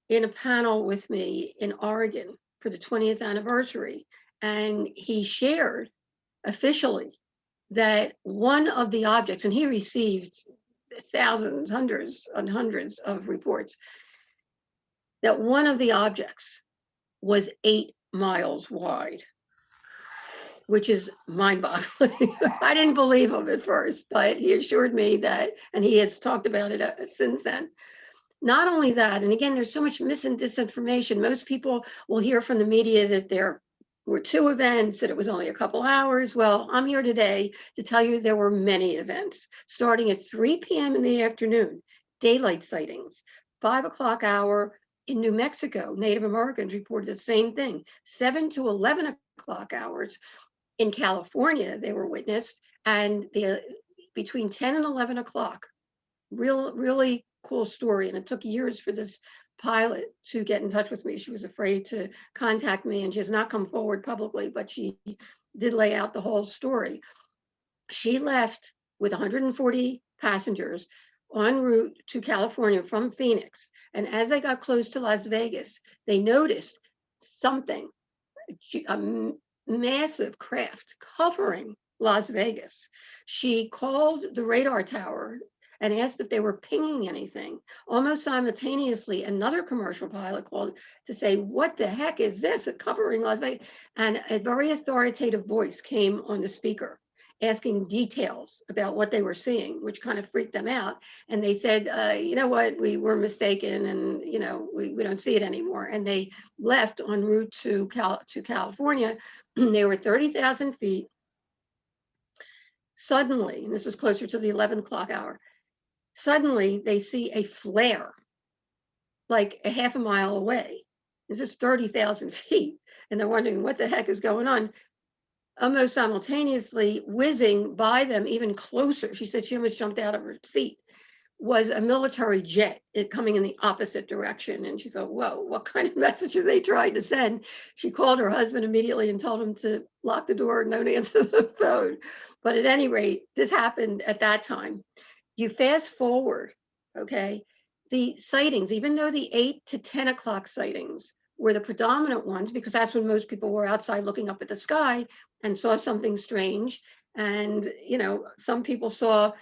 in a panel with me in Oregon for the 20th anniversary. And he shared officially that one of the objects, and he received thousands, hundreds and hundreds of reports, that one of the objects was 8 miles wide, which is mind-boggling. I didn't believe him at first, but he assured me that, and he has talked about it since then. Not only that, and again, there's so much mis and disinformation. Most people will hear from the media that there were 2 events, that it was only a couple hours. Well, I'm here today to tell you there were many events, starting at 3 p.m. in the afternoon, daylight sightings, 5 o'clock hour in New Mexico, Native Americans reported the same thing, 7 to 11 o'clock hours in California, they were witnessed, and between 10 and 11 o'clock. Really cool story. And it took years for this pilot to get in touch with me. She was afraid to contact me, and she has not come forward publicly, but she did lay out the whole story. She left with 140 passengers en route to California from Phoenix. And as they got close to Las Vegas, they noticed something, a massive craft covering Las Vegas. She called the radar tower and asked if they were pinging anything. Almost simultaneously, another commercial pilot called to say, "What the heck is this covering Las Vegas?" And a very authoritative voice came on the speaker asking details about what they were seeing, which kind of freaked them out. And they said, you know what, we were mistaken, and we don't see it anymore. And they left en route to California. They were 30,000 feet. Suddenly, and this was closer to the 11 o'clock hour, suddenly they see a flare like a half a mile away. This is 30,000 feet. And they're wondering what the heck is going on. Almost simultaneously, whizzing by them even closer, she said she almost jumped out of her seat, was a military jet coming in the opposite direction. And she thought, whoa, what kind of message are they trying to send? She called her husband immediately and told him to lock the door and don't answer the phone. But at any rate, this happened at that time. You fast forward, okay, the sightings, even though the 8 to 10 o'clock sightings were the predominant ones, because that's when most people were outside looking up at the sky and saw something strange. And, some people saw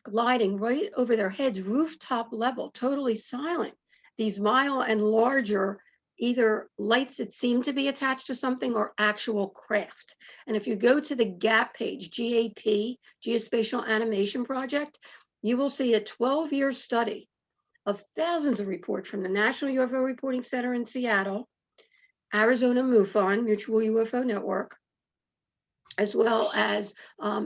gliding right over their heads, rooftop level, totally silent, these mile and larger, either lights that seem to be attached to something or actual craft. And if you go to the GAP page, GAP, Geospatial Animation Project, you will see a 12-year study of thousands of reports from the National UFO Reporting Center in Seattle, Arizona MUFON, Mutual UFO Network, as well as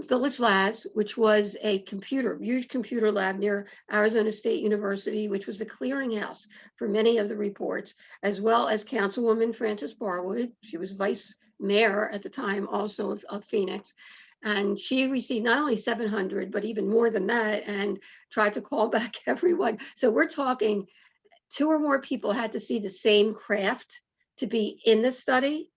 Village Labs, which was a huge computer lab near Arizona State University, which was the clearinghouse for many of the reports, as well as Councilwoman Frances Barwood. She was vice mayor at the time also of Phoenix. And she received not only 700, but even more than that, and tried to call back everyone. So we're talking 2 or more people had to see the same craft to be in the study.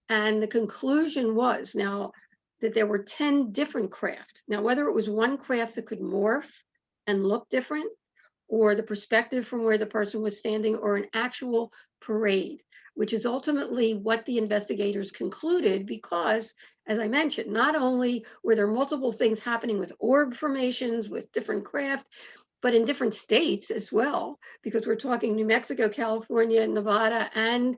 And the conclusion was now that there were 10 different craft. Now, whether it was one craft that could morph and look different, or the perspective from where the person was standing, or an actual parade, which is ultimately what the investigators concluded, because, as I mentioned, not only were there multiple things happening with orb formations, with different craft, but in different states as well, because we're talking New Mexico, California, Nevada, and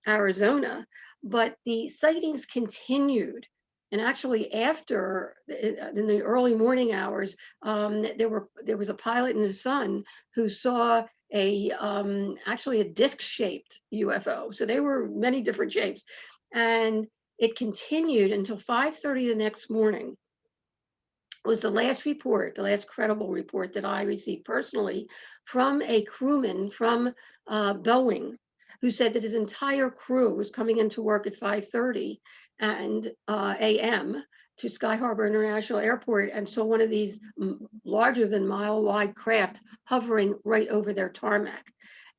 Arizona. But the sightings continued. And actually, after in the early morning hours, there was a pilot and his son who saw actually a disc-shaped UFO. So they were many different shapes, and it continued until 5:30 the next morning. was the last report, the last credible report that I received personally from a crewman from Boeing, who said that his entire crew was coming into work at 5:30 and a.m. to Sky Harbor International Airport and saw one of these larger than mile wide craft hovering right over their tarmac.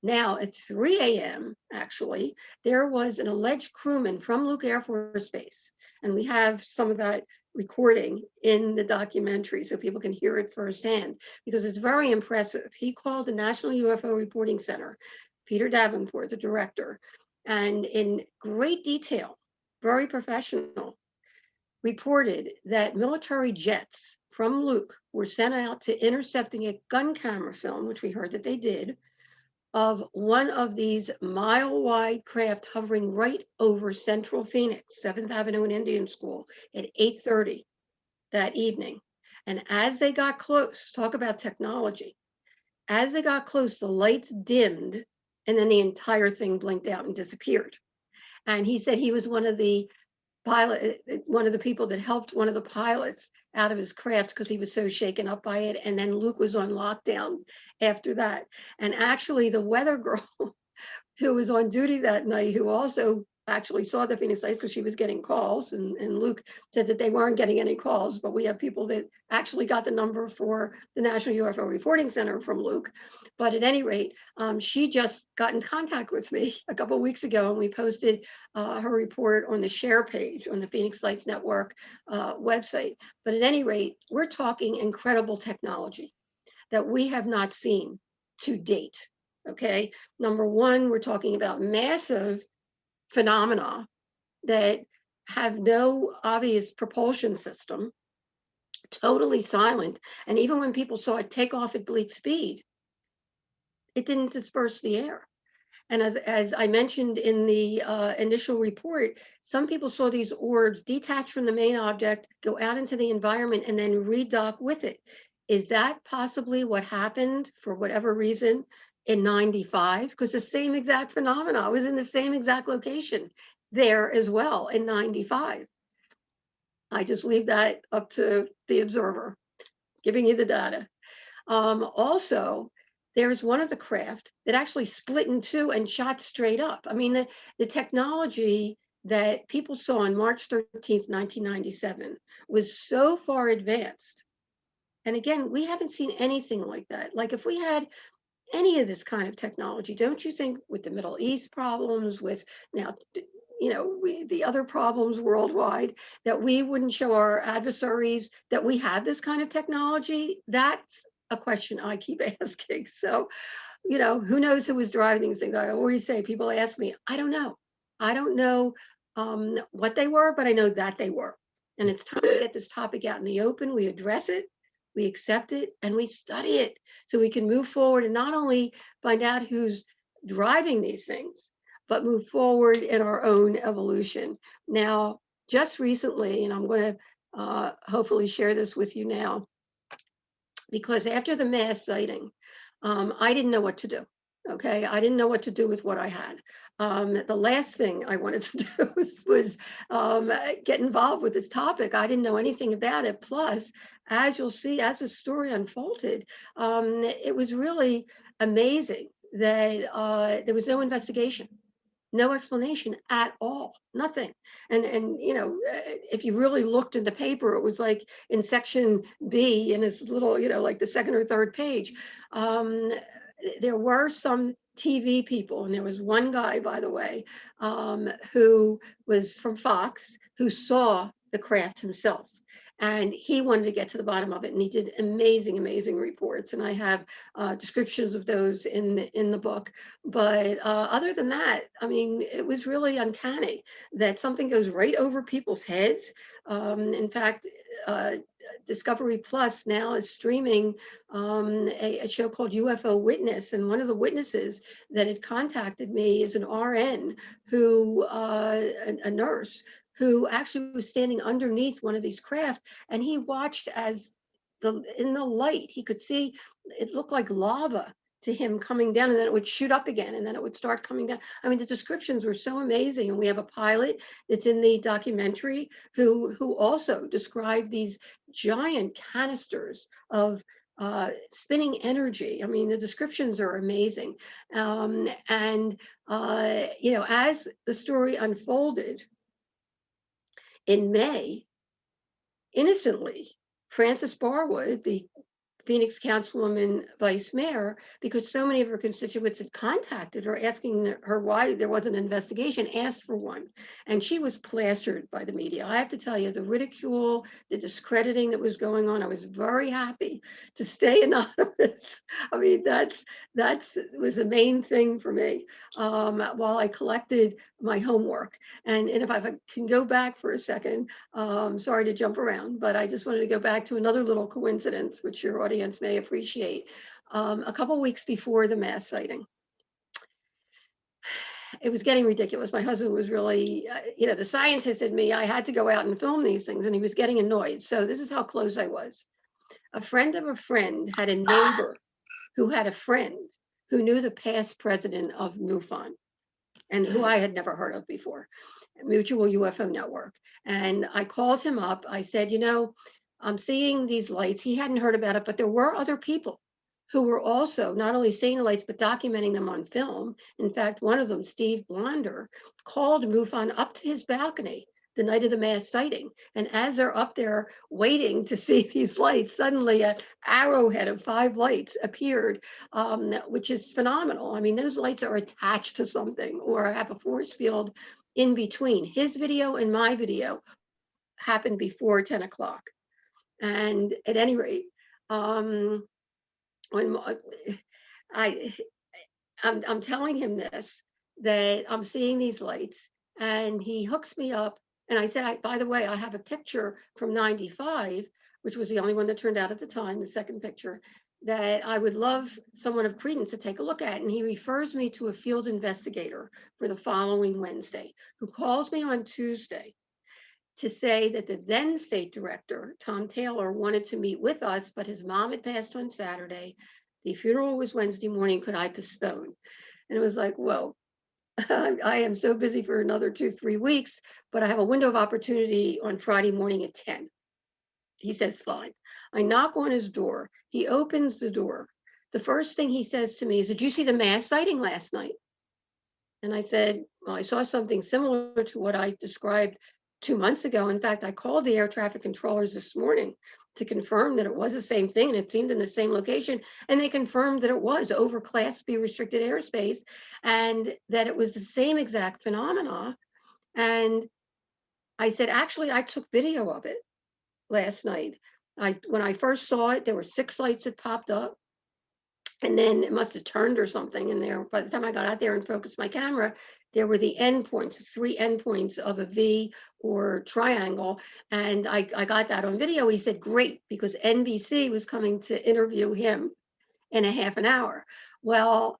Now at 3 a.m., actually, there was an alleged crewman from Luke Air Force Base, and we have some of that recording in the documentary so people can hear it firsthand because it's very impressive. He called the National UFO Reporting Center, Peter Davenport, the director, and in great detail, very professional, reported that military jets from Luke were sent out to intercepting a gun camera film, which we heard that they did, of one of these mile-wide craft hovering right over Central Phoenix, 7th Avenue and Indian School at 8:30 that evening. And as they got close, talk about technology, as they got close, the lights dimmed and then the entire thing blinked out and disappeared. And he said he was one of the people that helped one of the pilots out of his craft because he was so shaken up by it. And then Luke was on lockdown after that. And actually, the weather girl who was on duty that night, who also actually saw the Phoenix Lights because she was getting calls. And Luke said that they weren't getting any calls, but we have people that actually got the number for the National UFO Reporting Center from Luke. But at any rate, she just got in contact with me a couple of weeks ago, and we posted her report on the share page on the Phoenix Lights Network website. But at any rate, we're talking incredible technology that we have not seen to date. Okay. Number one, we're talking about massive phenomena that have no obvious propulsion system, totally silent. And even when people saw it take off at bleak speed, it didn't disperse the air. And as I mentioned in the initial report, some people saw these orbs detach from the main object, go out into the environment, and then redock with it. Is that possibly what happened for whatever reason in 95? Because the same exact phenomena was in the same exact location there as well in 95. I just leave that up to the observer, giving you the data. Also, there's one of the craft that actually split in two and shot straight up. I mean, the technology that people saw on March 13th, 1997 was so far advanced. And again, we haven't seen anything like that. Like if we had any of this kind of technology, don't you think with the Middle East problems, with now, the other problems worldwide, that we wouldn't show our adversaries that we have this kind of technology? That's a question I keep asking. So, who knows who was driving these things? I always say, people ask me, I don't know. I don't know what they were, but I know that they were. And it's time to get this topic out in the open. We address it, we accept it, and we study it so we can move forward and not only find out who's driving these things, but move forward in our own evolution. Now, just recently, and I'm going to hopefully share this with you now, because after the mass sighting, I didn't know what to do. Okay, I didn't know what to do with what I had. The last thing I wanted to do was get involved with this topic. I didn't know anything about it. Plus, as you'll see, as the story unfolded, it was really amazing that there was no investigation, no explanation at all, nothing. And if you really looked in the paper, it was like in section B, and it's little, like the second or third page. um, there were some TV people, and there was one guy, by the way, who was from Fox, who saw the craft himself, and he wanted to get to the bottom of it, and he did amazing, amazing reports, and I have descriptions of those in the book. But other than that, I mean, it was really uncanny that something goes right over people's heads. In fact, uh, Discovery Plus now is streaming a show called UFO Witness, and one of the witnesses that had contacted me is an RN who, a nurse, who actually was standing underneath one of these craft, and he watched as in the light he could see it looked like lava to him coming down, and then it would shoot up again, and then it would start coming down. I mean, the descriptions were so amazing. And we have a pilot that's in the documentary who also described these giant canisters of spinning energy. I mean, the descriptions are amazing. And you know, as the story unfolded in May, innocently, Frances Barwood, the Phoenix councilwoman vice mayor, because so many of her constituents had contacted her asking her why there was an investigation, asked for one. And she was plastered by the media. I have to tell you, the ridicule, the discrediting that was going on, I was very happy to stay anonymous. I mean, that's was the main thing for me, while I collected my homework. And if I can go back for a second, sorry to jump around, but I just wanted to go back to another little coincidence, which your audience may appreciate. A couple weeks before the mass sighting, it was getting ridiculous. My husband was really, you know, the scientist in me, I had to go out and film these things, and he was getting annoyed. So this is how close I was. A friend of a friend had a neighbor who had a friend who knew the past president of MUFON, and who I had never heard of before, Mutual UFO Network. And I called him up. I said, you know, I'm seeing these lights. He hadn't heard about it, but there were other people who were also not only seeing the lights, but documenting them on film. In fact, one of them, Steve Blonder, called MUFON up to his balcony the night of the mass sighting. And as they're up there waiting to see these lights, suddenly an arrowhead of 5 lights appeared, which is phenomenal. I mean, those lights are attached to something or have a force field in between. His video and my video happened before 10 o'clock. And at any rate, when I, I'm telling him this, that I'm seeing these lights, and he hooks me up. And I said, by the way, I have a picture from 95, which was the only one that turned out at the time, the second picture, that I would love someone of credence to take a look at. And he refers me to a field investigator for the following Wednesday, who calls me on Tuesday to say that the then state director, Tom Taylor, wanted to meet with us, but his mom had passed on Saturday. The funeral was Wednesday morning. Could I postpone? And it was like, whoa, I am so busy for another 2, 3 weeks, but I have a window of opportunity on Friday morning at 10. He says, fine. I knock on his door. He opens the door. The first thing he says to me is, did you see the mass sighting last night? And I said, well, I saw something similar to what I described 2 months ago. In fact, I called the air traffic controllers this morning to confirm that it was the same thing, and it seemed in the same location. And they confirmed that it was over Class B restricted airspace, and that it was the same exact phenomena. And I said, actually, I took video of it last night. When I first saw it, there were 6 lights that popped up. And then it must have turned or something in there. By the time I got out there and focused my camera, there were the endpoints, 3 endpoints of a V or triangle. And I got that on video. He said, great, because NBC was coming to interview him in a half an hour. Well,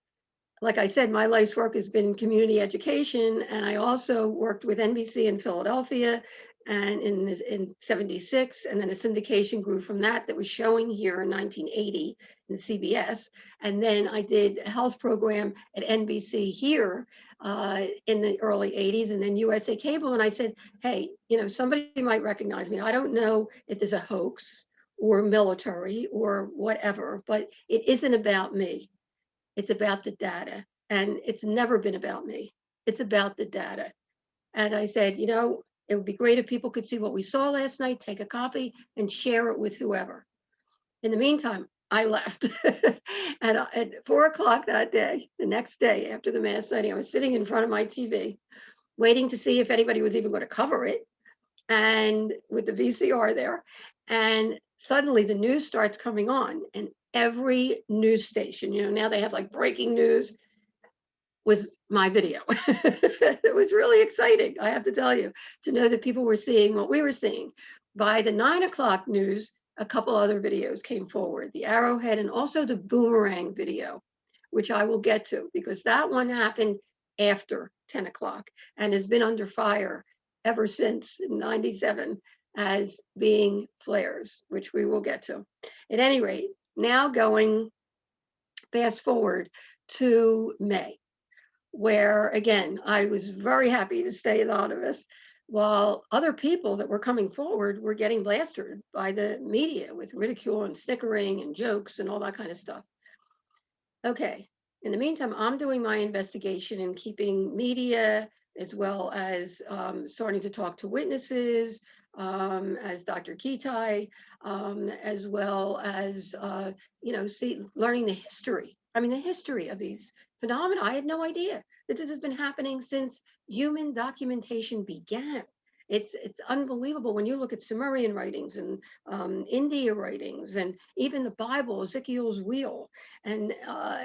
like I said, my life's work has been community education, and I also worked with NBC in Philadelphia and in 76, and then a syndication grew from that was showing here in 1980 in CBS. And then I did a health program at NBC here in the early 80s, and then USA Cable. And I said, hey, you know, somebody might recognize me. I don't know if there's a hoax or military or whatever, but it isn't about me. It's about the data, and it's never been about me. It's about the data. And I said, you know, it would be great if people could see what we saw last night, take a copy and share it with whoever. In the meantime, I left. And at 4 o'clock that day, the next day after the mass sighting, I was sitting in front of my TV, waiting to see if anybody was even going to cover it, and with the VCR there. And suddenly the news starts coming on, and every news station, you know, now they have like breaking news, was my video. It was really exciting, I have to tell you, to know that people were seeing what we were seeing. By the 9 o'clock news, a couple other videos came forward, the arrowhead and also the boomerang video, which I will get to, because that one happened after 10 o'clock and has been under fire ever since in 97 as being flares, which we will get to. At any rate, now going fast forward to May, where again, I was very happy to stay anonymous, while other people that were coming forward were getting blasted by the media with ridicule and snickering and jokes and all that kind of stuff. Okay. In the meantime, I'm doing my investigation and keeping media as well as starting to talk to witnesses, as Dr. Kitai, as well as, learning the history. I mean, the history of these phenomena. I had no idea that this has been happening since human documentation began. It's unbelievable when you look at Sumerian writings and India writings and even the Bible, Ezekiel's wheel, and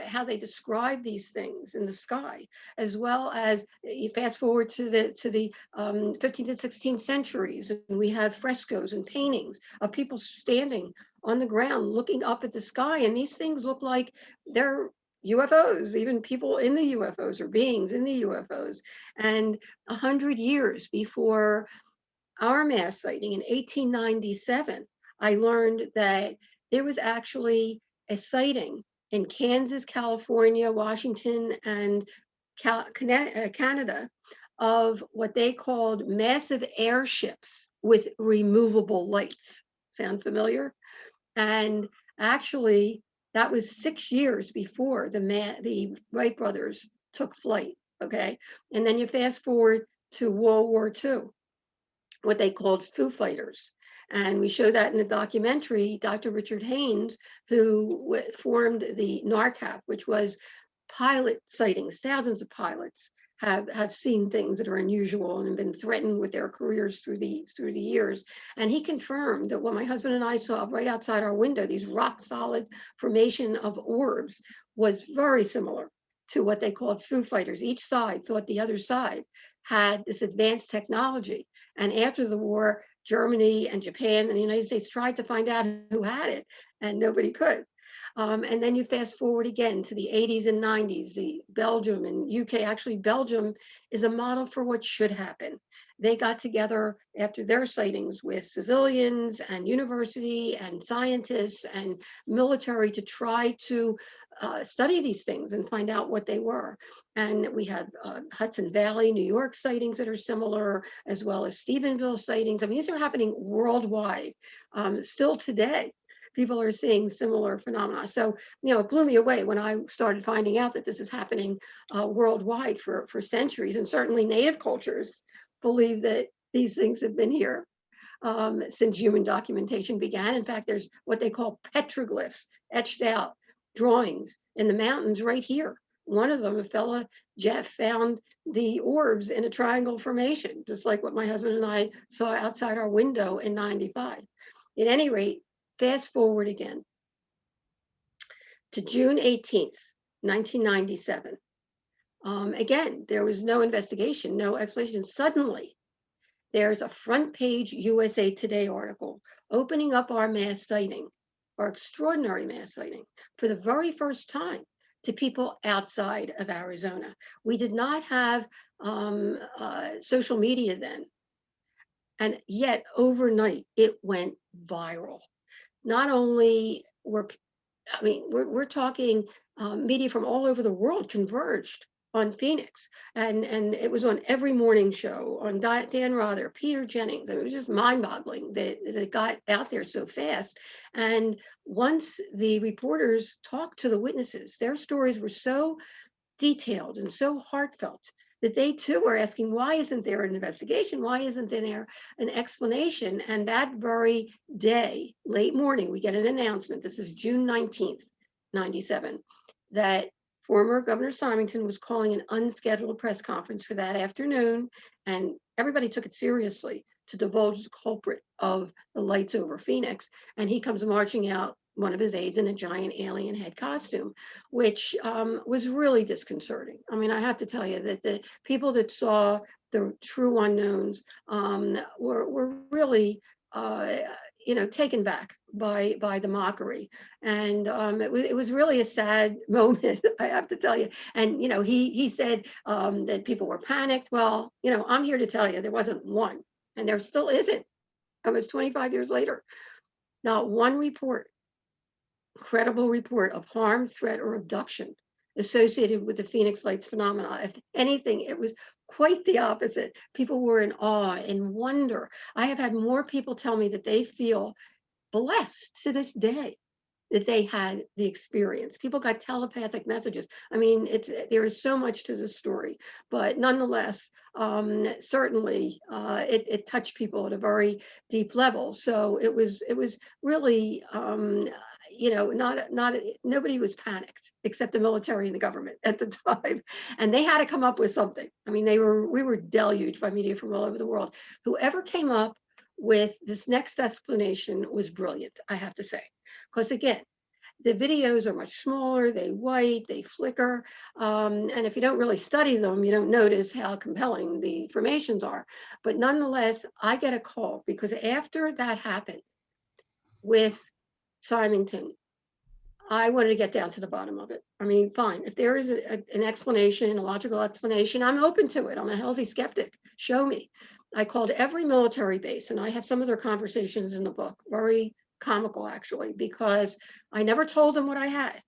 how they describe these things in the sky, as well as you fast forward to the 15th and 16th centuries, and we have frescoes and paintings of people standing on the ground looking up at the sky, and these things look like they're UFOs, even people in the UFOs or beings in the UFOs. And 100 years before our mass sighting in 1897, I learned that there was actually a sighting in Kansas, California, Washington, and Canada of what they called massive airships with removable lights. Sound familiar? And actually, that was 6 years before the Wright brothers took flight. Okay, and then you fast forward to World War II, what they called Foo Fighters. And we show that in the documentary. Dr. Richard Haynes, who formed the NARCAP, which was pilot sightings, thousands of pilots have seen things that are unusual and have been threatened with their careers through the years. And he confirmed that what my husband and I saw right outside our window, these rock solid formation of orbs, was very similar to what they called Foo Fighters. Each side thought the other side had this advanced technology. And after the war, Germany and Japan and the United States tried to find out who had it, and nobody could. And then you fast forward again to the 80s and 90s, the Belgium and UK. Actually, Belgium is a model for what should happen. They got together after their sightings with civilians and university and scientists and military to try to study these things and find out what they were. And we have Hudson Valley, New York sightings that are similar, as well as Stephenville sightings. I mean, these are happening worldwide still today. People are seeing similar phenomena. So, it blew me away when I started finding out that this is happening worldwide for centuries. And certainly native cultures believe that these things have been here since human documentation began. In fact, there's what they call petroglyphs, etched out drawings in the mountains right here. One of them, a fella, Jeff, found the orbs in a triangle formation, just like what my husband and I saw outside our window in 95. At any rate, fast forward again to June 18th, 1997. Again, there was no investigation, no explanation. Suddenly, there's a front page USA Today article opening up our mass sighting, our extraordinary mass sighting, for the very first time to people outside of Arizona. We did not have social media then. And yet, overnight, it went viral. Not only we're talking media from all over the world converged on Phoenix, and it was on every morning show on Dan Rather, Peter Jennings. It was just mind-boggling that it got out there so fast. And once the reporters talked to the witnesses, their stories were so detailed and so heartfelt that they too were asking, why isn't there an investigation? Why isn't there an explanation? And that very day, late morning, we get an announcement. This is June 19th, 97, that former Governor Symington was calling an unscheduled press conference for that afternoon. And everybody took it seriously to divulge the culprit of the lights over Phoenix. And he comes marching out, one of his aides in a giant alien head costume, which was really disconcerting. I mean, I have to tell you that the people that saw the true unknowns were really, taken back by the mockery, and it was really a sad moment, I have to tell you. And he said that people were panicked. Well, I'm here to tell you there wasn't one, and there still isn't. Almost 25 years later, not one report credible report of harm, threat, or abduction associated with the Phoenix Lights phenomena. If anything, it was quite the opposite. People were in awe and wonder. I have had more people tell me that they feel blessed to this day that they had the experience. People got telepathic messages. I mean, there is so much to the story, but nonetheless, certainly it touched people at a very deep level. So it was really. Not nobody was panicked except the military and the government at the time, and they had to come up with something. I mean, we were deluged by media from all over the world. Whoever came up with this next explanation was brilliant, I have to say. Because again, the videos are much smaller, they white, they flicker. And if you don't really study them, you don't notice how compelling the informations are. But nonetheless, I get a call because after that happened with Symington, I wanted to get down to the bottom of it. I mean, fine. If there is an explanation, a logical explanation, I'm open to it. I'm a healthy skeptic. Show me. I called every military base, and I have some of their conversations in the book. Very comical, actually, because I never told them what I had.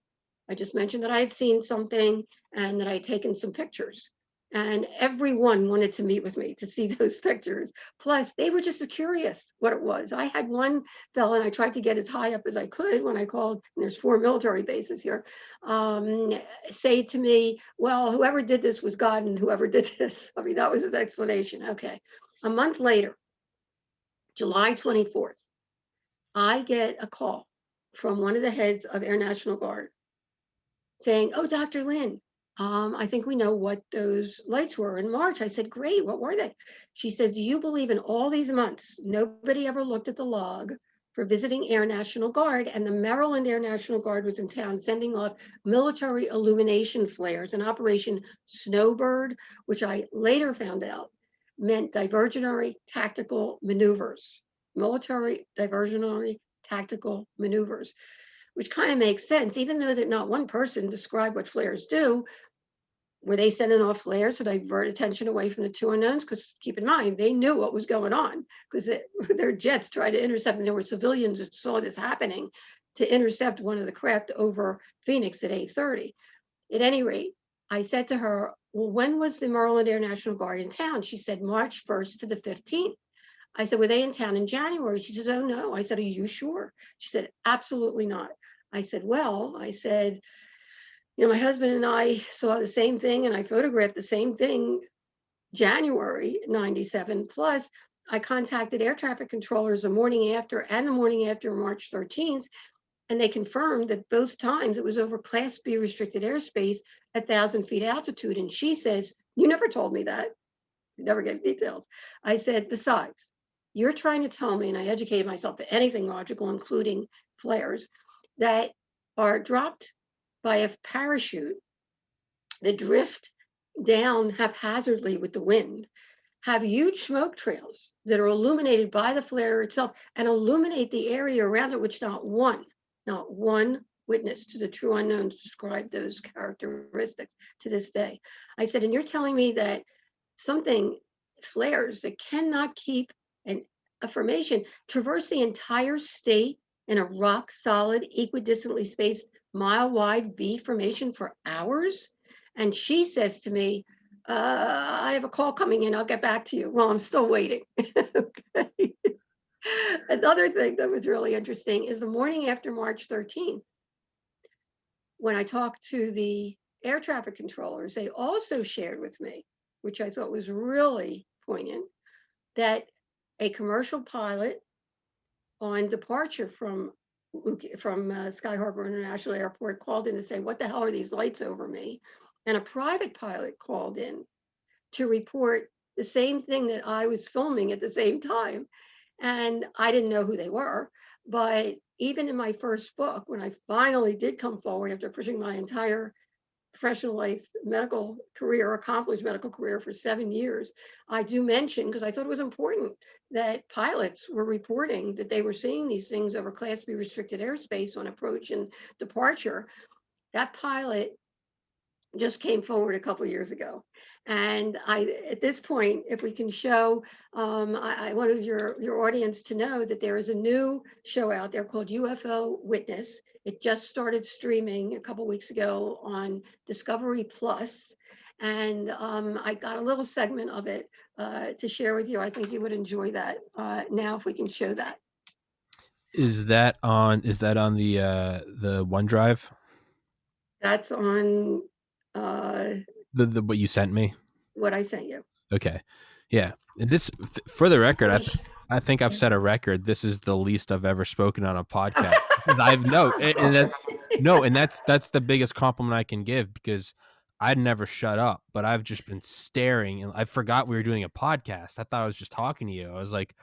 I just mentioned that I had seen something and that I had taken some pictures. And everyone wanted to meet with me to see those pictures. Plus, they were just curious what it was. I had one fellow, and I tried to get as high up as I could when I called, and there's 4 military bases here, say to me, well, whoever did this was God, and whoever did this. I mean, that was his explanation. Okay. A month later, July 24th, I get a call from one of the heads of Air National Guard saying, "Oh, Dr. Lynn, I think we know what those lights were in March." I said, "Great, what were they?" She says, "Do you believe in all these months, nobody ever looked at the log for visiting Air National Guard, and the Maryland Air National Guard was in town sending off military illumination flares in Operation Snowbird, which I later found out meant diversionary tactical maneuvers, military diversionary tactical maneuvers." Which kind of makes sense, even though that not one person described what flares do. Were they sending off flares to divert attention away from the two unknowns? Because keep in mind, they knew what was going on because their jets tried to intercept, and there were civilians that saw this happening to intercept one of the craft over Phoenix at 8:30. At any rate, I said to her, "Well, when was the Maryland Air National Guard in town?" She said, "March 1st to the 15th." I said, "Were they in town in January?" She says, "Oh, no." I said, "Are you sure?" She said, "Absolutely not." I said, "Well," I said, "my husband and I saw the same thing and I photographed the same thing January 97. Plus, I contacted air traffic controllers the morning after and the morning after March 13th, and they confirmed that both times it was over Class B restricted airspace at 1,000 feet altitude." And she says, "You never told me that." Never gave details. I said, "Besides, you're trying to tell me," and I educated myself to anything logical, including flares, that are dropped by a parachute that drift down haphazardly with the wind, have huge smoke trails that are illuminated by the flare itself and illuminate the area around it, which not one witness to the true unknowns described those characteristics to this day. I said, "And you're telling me that something flares that cannot keep an a formation traverse the entire state in a rock solid, equidistantly spaced mile wide V formation for hours?" And she says to me, "I have a call coming in. I'll get back to you." Well, I'm still waiting. Okay. Another thing that was really interesting is the morning after March 13th, when I talked to the air traffic controllers, they also shared with me, which I thought was really poignant, that a commercial pilot on departure from Sky Harbor International Airport called in to say, "What the hell are these lights over me?" And a private pilot called in to report the same thing that I was filming at the same time. And I didn't know who they were. But even in my first book, when I finally did come forward after pushing my entire professional life, medical career, accomplished medical career for 7 years, I do mention, because I thought it was important, that pilots were reporting that they were seeing these things over Class B restricted airspace on approach and departure. That pilot just came forward a couple years ago. And at this point, if we can show, I wanted your audience to know that there is a new show out there called UFO Witness. It just started streaming a couple weeks ago on Discovery Plus, and I got a little segment of it to share with you. I think you would enjoy that. Now, if we can show that. Is that on? Is that on the OneDrive? That's on The what you sent me? what I sent you. Okay, yeah. And this, for the record, Let me sh- I think I've set a record. This is the least I've ever spoken on a podcast. I've no, I'm and that, sorry. no, and that's the biggest compliment I can give, because I'd never shut up, but I've just been staring, and I forgot we were doing a podcast. I thought I was just talking to you. I was like,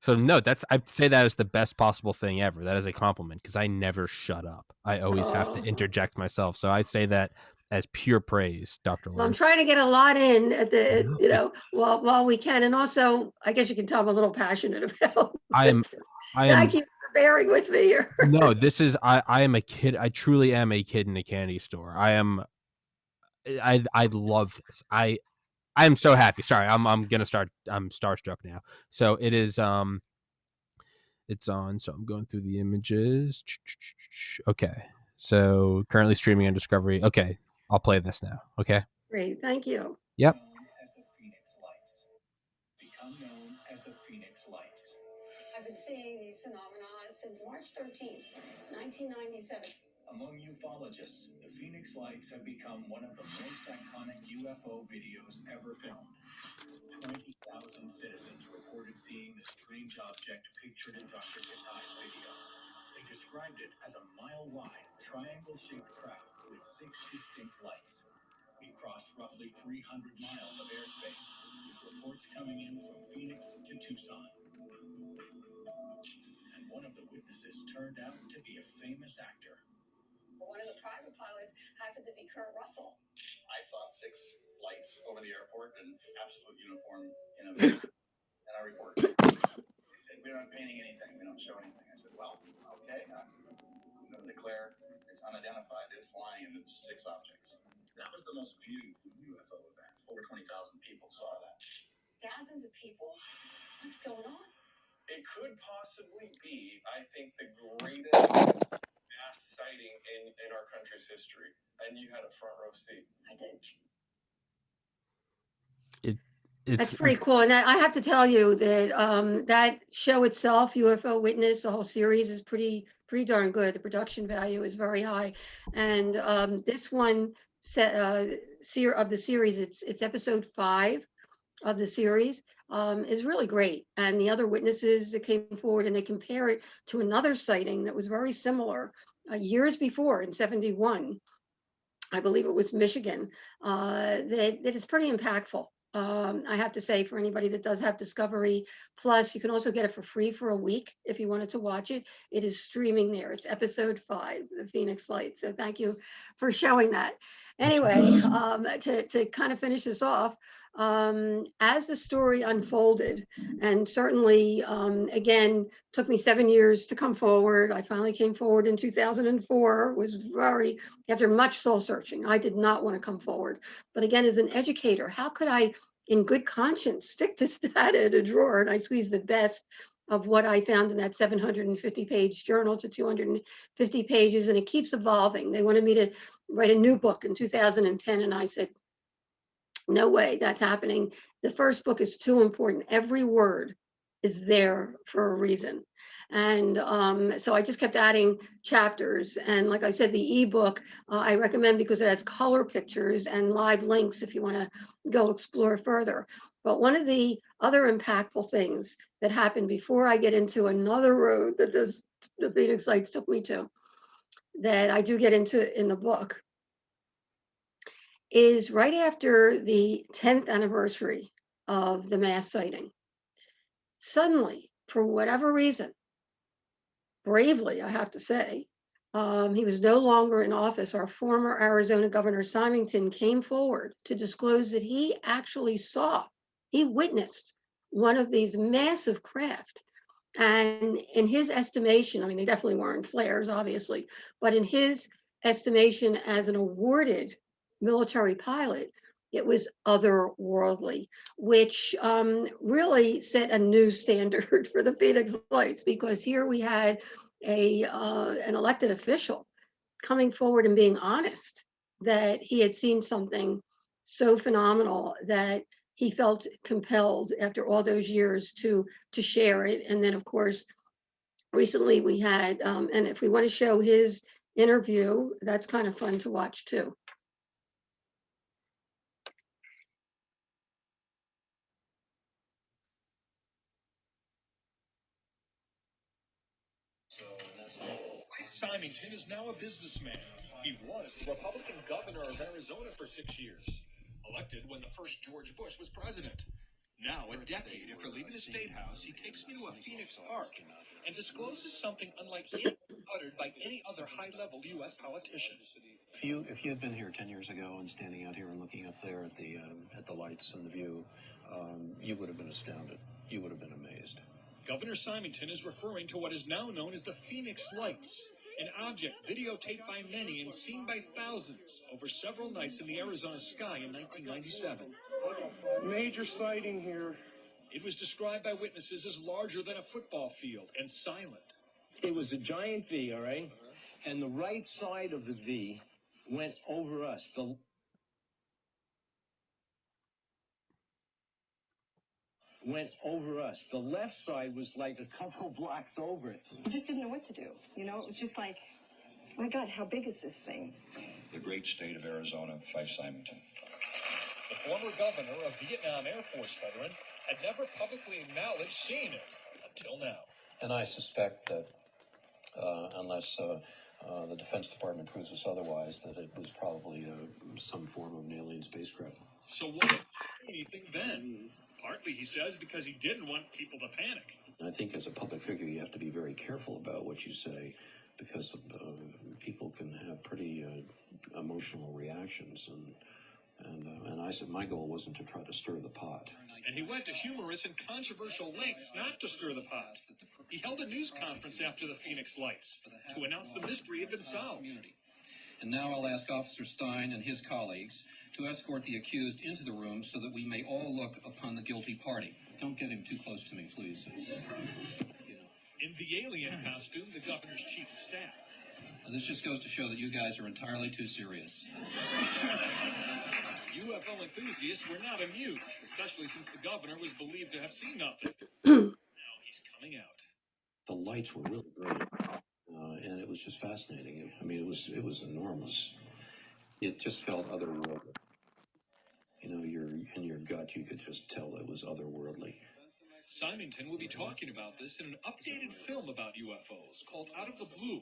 so no, that's, I'd say that is the best possible thing ever. That is a compliment, because I never shut up. I always have to Oh. interject myself. So I say that as pure praise, Dr. Well, I'm Lynn. trying to get a lot in at the, No, you know, while we can. And also, I guess you can tell I'm a little passionate about I am, this. I Thank am you for bearing with me here. no, this is, I am a kid. I truly am a kid in a candy store. I am, I love this. I am so happy. Sorry, I'm gonna start. I'm starstruck now. So it is, it's on. So I'm going through the images. Okay. So currently streaming on Discovery. Okay, I'll play this now. Okay. Great, thank you. Yep. Known as the Phoenix Lights. Become known as the Phoenix Lights. I've been seeing these phenomena since March 13th, 1997. Among ufologists, the Phoenix Lights have become one of the most iconic UFO videos ever filmed. 20,000 citizens reported seeing the strange object pictured in Dr. Katai's video. They described it as a mile-wide, triangle-shaped craft with 6 distinct lights. It crossed roughly 300 miles of airspace, with reports coming in from Phoenix to Tucson. And one of the witnesses turned out to be a famous actor. One of the private pilots happened to be Kurt Russell. I saw 6 lights over the airport in absolute uniform in a van, and I reported. They said, "We're not painting anything. We don't show anything." I said, "Well, okay. I'm going to declare it's unidentified. It's flying, and it's 6 objects." That was the most viewed UFO event. Over 20,000 people saw that. Thousands of people? What's going on? It could possibly be, I think, the greatest mass sighting in our country's history, and you had a front row seat. I did. It's That's pretty cool. And I have to tell you that that show itself, UFO Witness, the whole series is pretty darn good. The production value is very high, and this one set of the series, it's episode 5 of the series, is really great. And the other witnesses that came forward, and they compare it to another sighting that was very similar years before in '71. I believe it was Michigan, that is pretty impactful. I have to say, for anybody that does have Discovery Plus, you can also get it for free for a week if you wanted to watch it. It is streaming there. It's episode 5, The Phoenix Lights. So thank you for showing that. Anyway, to kind of finish this off, as the story unfolded, and certainly, again, took me 7 years to come forward. I finally came forward in 2004. Was very, after much soul searching. I did not want to come forward. But again, as an educator, how could I, in good conscience, stick this data in a drawer? And I squeezed the best of what I found in that 750-page journal to 250 pages, and it keeps evolving. They wanted me to write a new book in 2010, and I said, no way, that's happening. The first book is too important. Every word is there for a reason. And so I just kept adding chapters. And like I said, the ebook I recommend because it has color pictures and live links if you want to go explore further. But one of the other impactful things that happened before I get into another road that the Phoenix Lights took me to, that I do get into in the book, is right after the 10th anniversary of the mass sighting. Suddenly, for whatever reason, bravely, I have to say, he was no longer in office. Our former Arizona Governor Symington came forward to disclose that he actually he witnessed one of these massive craft. And in his estimation, I mean, they definitely weren't flares, obviously, but in his estimation as an awarded military pilot, it was otherworldly, which really set a new standard for the Phoenix Lights, because here we had an elected official coming forward and being honest that he had seen something so phenomenal that he felt compelled after all those years to share it. And then, of course, recently we had, and if we want to show his interview, that's kind of fun to watch too. Symington is now a businessman. He was the Republican governor of Arizona for 6 years, elected when the first George Bush was president. Now, a decade after leaving the State House, he takes me to a Phoenix park and discloses something unlike anything uttered by any other high-level U.S. politician. If you had been here 10 years ago and standing out here and looking up there at the lights and the view, you would have been astounded. You would have been amazed. Governor Symington is referring to what is now known as the Phoenix Lights, an object videotaped by many and seen by thousands over several nights in the Arizona sky in 1997. Major sighting here. It was described by witnesses as larger than a football field and silent. It was a giant V, all right? And the right side of the V went over us. The left side was like a couple blocks over it. I just didn't know what to do. You know, it was just like, my God, how big is this thing? The great state of Arizona, Fife Symington. The former governor, a Vietnam Air Force veteran, had never publicly acknowledged seeing it until now. And I suspect that unless the Defense Department proves us otherwise, that it was probably some form of an alien spacecraft. So why didn't he say anything then? Partly, he says, because he didn't want people to panic. I think as a public figure, you have to be very careful about what you say, because people can have pretty emotional reactions, and I said my goal wasn't to try to stir the pot. And he went to humorous and controversial lengths not to stir the pot. He held a news conference after the Phoenix Lights to announce the mystery had been solved. And now I'll ask Officer Stein and his colleagues to escort the accused into the room so that we may all look upon the guilty party. Don't get him too close to me, please. In the alien costume, the governor's chief of staff. This just goes to show that you guys are entirely too serious. UFO enthusiasts were not amused, especially since the governor was believed to have seen nothing. Now he's coming out. The lights were really great, and it was just fascinating. I mean, it was enormous. It just felt otherworldly. You know, in your gut, you could just tell it was otherworldly. Symington will be talking about this in an updated film about UFOs called Out of the Blue.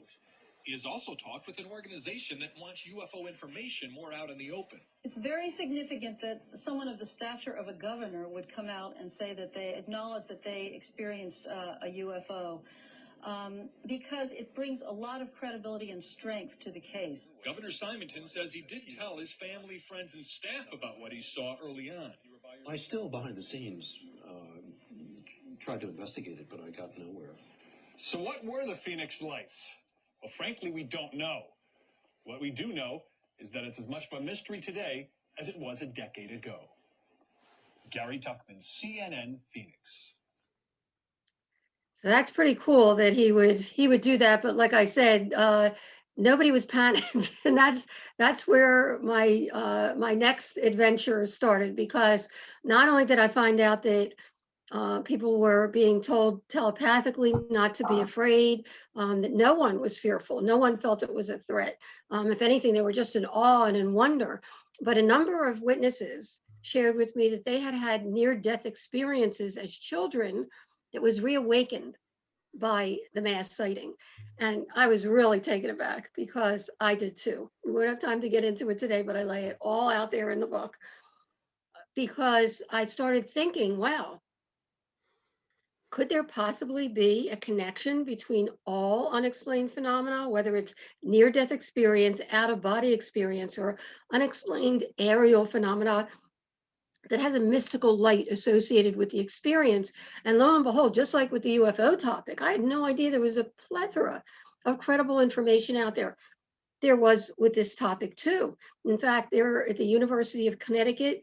He has also talked with an organization that wants UFO information more out in the open. It's very significant that someone of the stature of a governor would come out and say that they acknowledge that they experienced a UFO. Because it brings a lot of credibility and strength to the case. Governor Symington says he did tell his family, friends, and staff about what he saw early on. I still, behind the scenes, tried to investigate it, but I got nowhere. So what were the Phoenix Lights? Well, frankly, we don't know. What we do know is that it's as much of a mystery today as it was a decade ago. Gary Tuckman, CNN, Phoenix. So that's pretty cool that he would do that. But like I said, nobody was panicked, and that's where my next adventure started, because not only did I find out that people were being told telepathically not to be afraid, that no one was fearful, no one felt it was a threat. If anything, they were just in awe and in wonder. But a number of witnesses shared with me that they had had near-death experiences as children that was reawakened by the mass sighting. And I was really taken aback, because I did too. We won't have time to get into it today, but I lay it all out there in the book, because I started thinking, wow, could there possibly be a connection between all unexplained phenomena, whether it's near-death experience, out-of-body experience, or unexplained aerial phenomena that has a mystical light associated with the experience? And lo and behold, just like with the UFO topic, I had no idea there was a plethora of credible information out there. there was with this topic too. In fact, there at the University of Connecticut,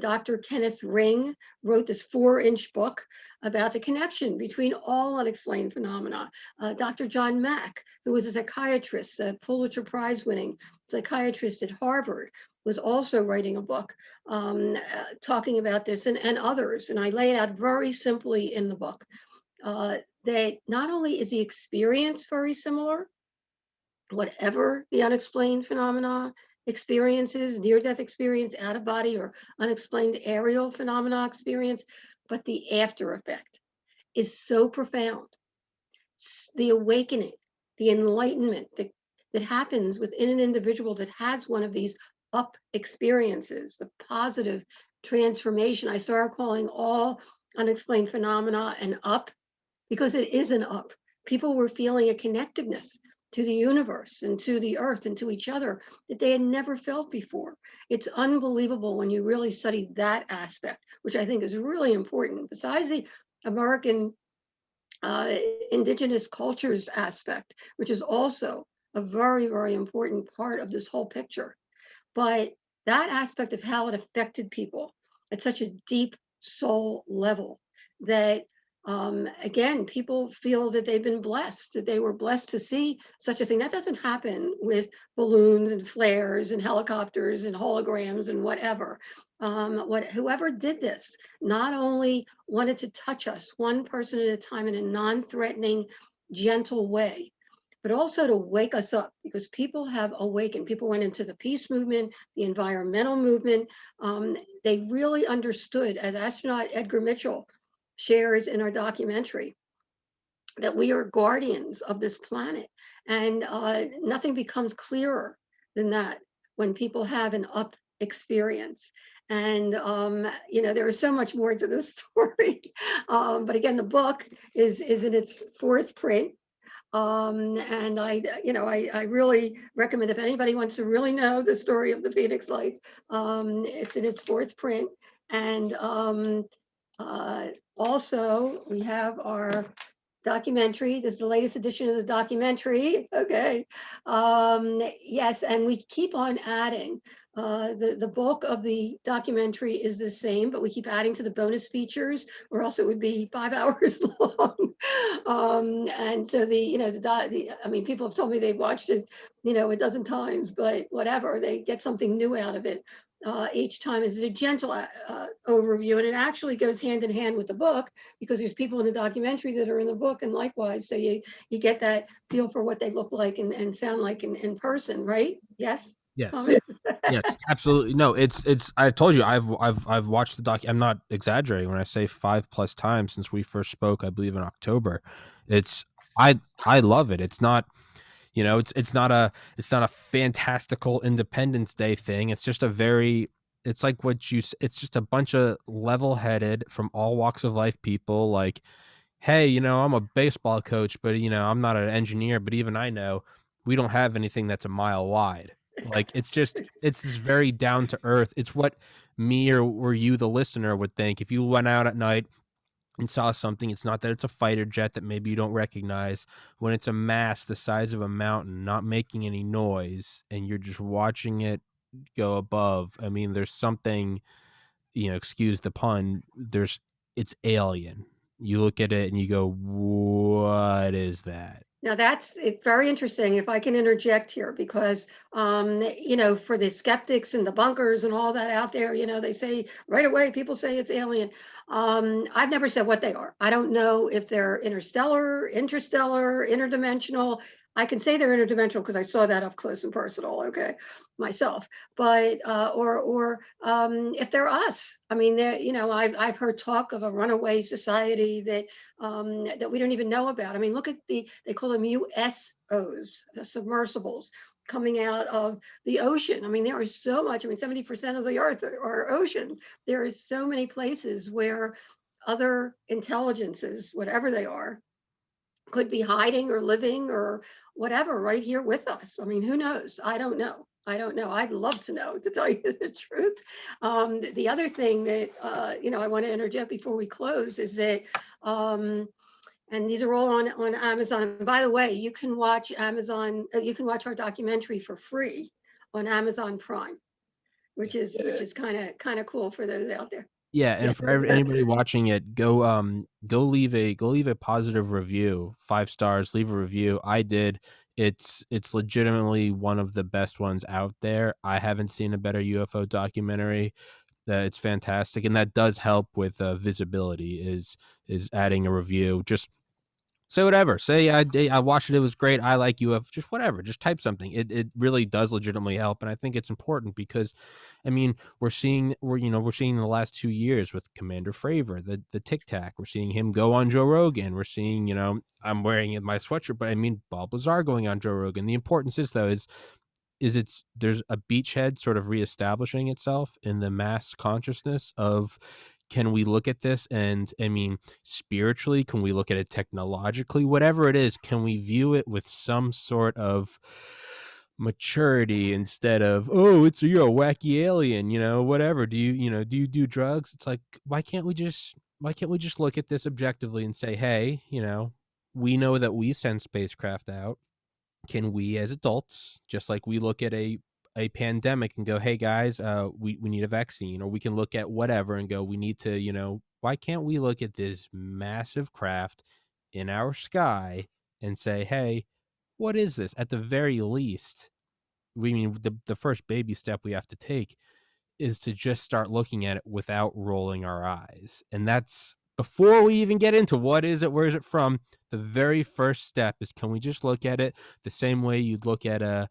Dr. Kenneth Ring wrote this 4-inch book about the connection between all unexplained phenomena. Dr. John Mack, who was a psychiatrist, a Pulitzer Prize winning psychiatrist at Harvard, was also writing a book talking about this, and others. And I lay it out very simply in the book that not only is the experience very similar, whatever the unexplained phenomena experiences, near death experience, out of body, or unexplained aerial phenomena experience, but the after effect is so profound. The awakening, the enlightenment that happens within an individual that has one of these up experiences, the positive transformation. I started calling all unexplained phenomena an up because it is an up. People were feeling a connectiveness to the universe and to the earth and to each other that they had never felt before. It's unbelievable when you really study that aspect, which I think is really important. Besides the American uh, indigenous cultures aspect, which is also a very, very important part of this whole picture. But that aspect of how it affected people at such a deep soul level that again, people feel that they've been blessed, that they were blessed to see such a thing. That doesn't happen with balloons and flares and helicopters and holograms and whatever. Whoever did this not only wanted to touch us one person at a time in a non-threatening, gentle way, but also to wake us up, because people have awakened. People went into the peace movement, the environmental movement. They really understood, as astronaut Edgar Mitchell shares in our documentary, that we are guardians of this planet. And nothing becomes clearer than that when people have an up experience. And, there is so much more to this story. But again, the book is in its 4th print. And I really recommend, if anybody wants to really know the story of the Phoenix Lights, it's in its 4th print. And uh, also we have our documentary. This is the latest edition of the documentary. Okay. Yes, and we keep on adding. The bulk of the documentary is the same, but we keep adding to the bonus features, or else it would be 5 hours long. And so I mean, people have told me they've watched it, a dozen times, but whatever, they get something new out of it. Each time is a gentle overview, and it actually goes hand in hand with the book, because there's people in the documentary that are in the book, and likewise, so you get that feel for what they look like and sound like in person, right? Yes. Yes. Yes, absolutely. No, it's I told you I've watched the doc. I'm not exaggerating when I say 5+ times since we first spoke, I believe in October. It's I love it. It's not, it's not a fantastical Independence Day thing. It's just a very, it's like it's just a bunch of level-headed from all walks of life people, like, hey, I'm a baseball coach, but I'm not an engineer, but even I know we don't have anything that's a mile wide. Like, it's this very down to earth. It's what me or you, the listener, would think if you went out at night and saw something. It's not that it's a fighter jet that maybe you don't recognize. When it's a mass the size of a mountain, not making any noise, and you're just watching it go above. I mean, there's something, excuse the pun, it's alien. You look at it and you go, what is that? Now it's very interesting, if I can interject here, because for the skeptics and the bunkers and all that out there, they say right away, people say it's alien. I've never said what they are. I don't know if they're interstellar, interdimensional. I can say they're interdimensional because I saw that up close and personal, okay, myself. But or if they're us. I mean, I've heard talk of a runaway society that we don't even know about. I mean, look at they call them USOs, submersibles, coming out of the ocean. I mean, there is so much. I mean, 70% of the earth are oceans. There is so many places where other intelligences, whatever they are, could be hiding or living or whatever right here with us. I mean, who knows? I don't know. I'd love to know, to tell you the truth. The other thing that I want to interject before we close is that And these are all on Amazon. And by the way, you can watch you can watch our documentary for free on Amazon Prime, which is kind of cool for those out there. Yeah, Yeah. and for anybody watching it, go leave a positive review, 5 stars. Leave a review. I did. It's legitimately one of the best ones out there. I haven't seen a better UFO documentary. It's fantastic, and that does help with visibility. Is adding a review. Just say whatever. Say I watched it. It was great. I like UFO. Just whatever. Just type something. It really does legitimately help, and I think it's important because, I mean, we're seeing in the last 2 years with Commander Fravor, the Tic Tac. We're seeing him go on Joe Rogan. We're seeing I'm wearing my sweatshirt, but I mean Bob Lazar going on Joe Rogan. The importance is though is there's a beachhead sort of reestablishing itself in the mass consciousness of, can we look at this, and I mean spiritually, can we look at it technologically, whatever it is, can we view it with some sort of maturity instead of, oh, you're a wacky alien, whatever, do you do drugs? It's like, why can't we just look at this objectively and say, hey, we know that we send spacecraft out. Can we as adults, just like we look at a pandemic and go, hey guys, we need a vaccine, or we can look at whatever and go, we need to, why can't we look at this massive craft in our sky and say, hey, what is this? At the very least, we mean the first baby step we have to take is to just start looking at it without rolling our eyes. And that's before we even get into what is it, where is it from. The very first step is, can we just look at it the same way you'd look at a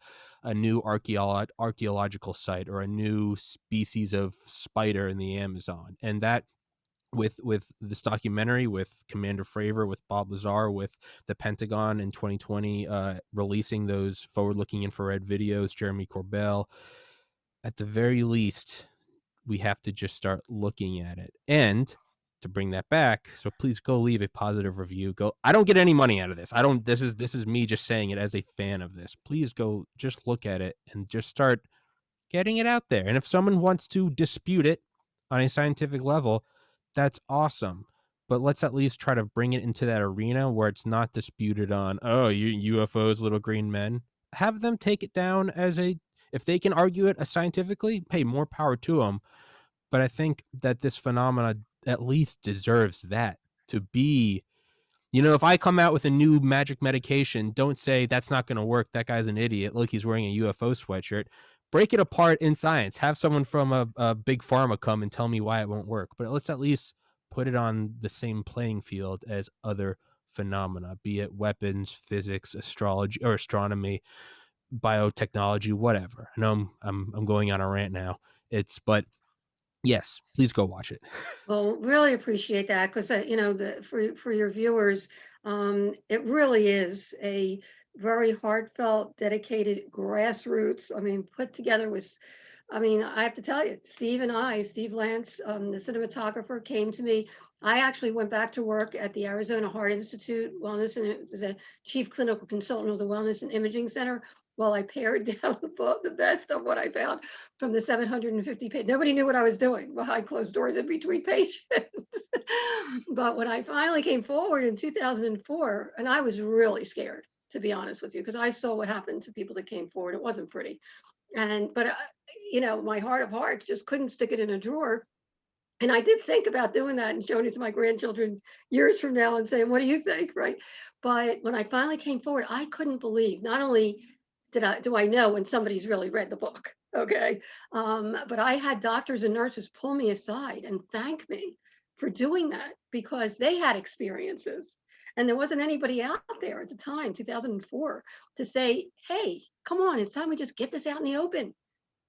new archaeological site or a new species of spider in the Amazon. And that, with this documentary, with Commander Fravor, with Bob Lazar, with the Pentagon in 2020 releasing those forward-looking infrared videos, Jeremy Corbell, at the very least, we have to just start looking at it. And to bring that back, so please go leave a positive review. I don't get any money out of this. I don't this is me just saying it as a fan of this. Please go just look at it and just start getting it out there. And if someone wants to dispute it on a scientific level, that's awesome. But let's at least try to bring it into that arena where it's not disputed on, oh, you UFOs, little green men. Have them take it down if they can argue it scientifically, hey, more power to them. But I think that this phenomena at least deserves that, to be, if I come out with a new magic medication, don't say that's not going to work. That guy's an idiot. Look, he's wearing a UFO sweatshirt. Break it apart in science. Have someone from a big pharma come and tell me why it won't work. But let's at least put it on the same playing field as other phenomena, be it weapons, physics, astrology or astronomy, biotechnology, whatever. I know I'm going on a rant now. But yes, please go watch it. Well, really appreciate that because for your viewers, it really is a very heartfelt, dedicated, grassroots. I mean, put together with. I mean, I have to tell you, Steve Lance, the cinematographer, came to me. I actually went back to work at the Arizona Heart Institute Wellness, and as a chief clinical consultant of the Wellness and Imaging Center. While I pared down the best of what I found from the 750 pages. Nobody knew what I was doing behind closed doors in between patients. But when I finally came forward in 2004, and I was really scared, to be honest with you, because I saw what happened to people that came forward. It wasn't pretty. But my heart of hearts just couldn't stick it in a drawer. And I did think about doing that and showing it to my grandchildren years from now and saying, what do you think? Right. But when I finally came forward, I couldn't believe, not only do I know when somebody's really read the book, okay? But I had doctors and nurses pull me aside and thank me for doing that because they had experiences. And there wasn't anybody out there at the time, 2004, to say, hey, come on, it's time we just get this out in the open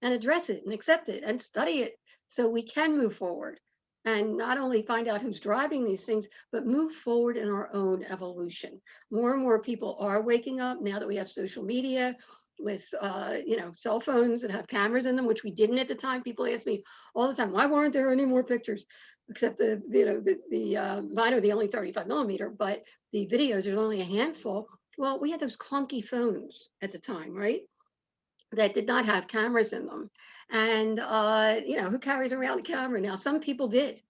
and address it and accept it and study it so we can move forward and not only find out who's driving these things, but move forward in our own evolution. More and more people are waking up now that we have social media with cell phones that have cameras in them, which we didn't at the time. People ask me all the time, why weren't there any more pictures? Except mine are the only 35 millimeter, but the videos, there's only a handful. Well, we had those clunky phones at the time, right? That did not have cameras in them. And, who carries around a camera now? Some people did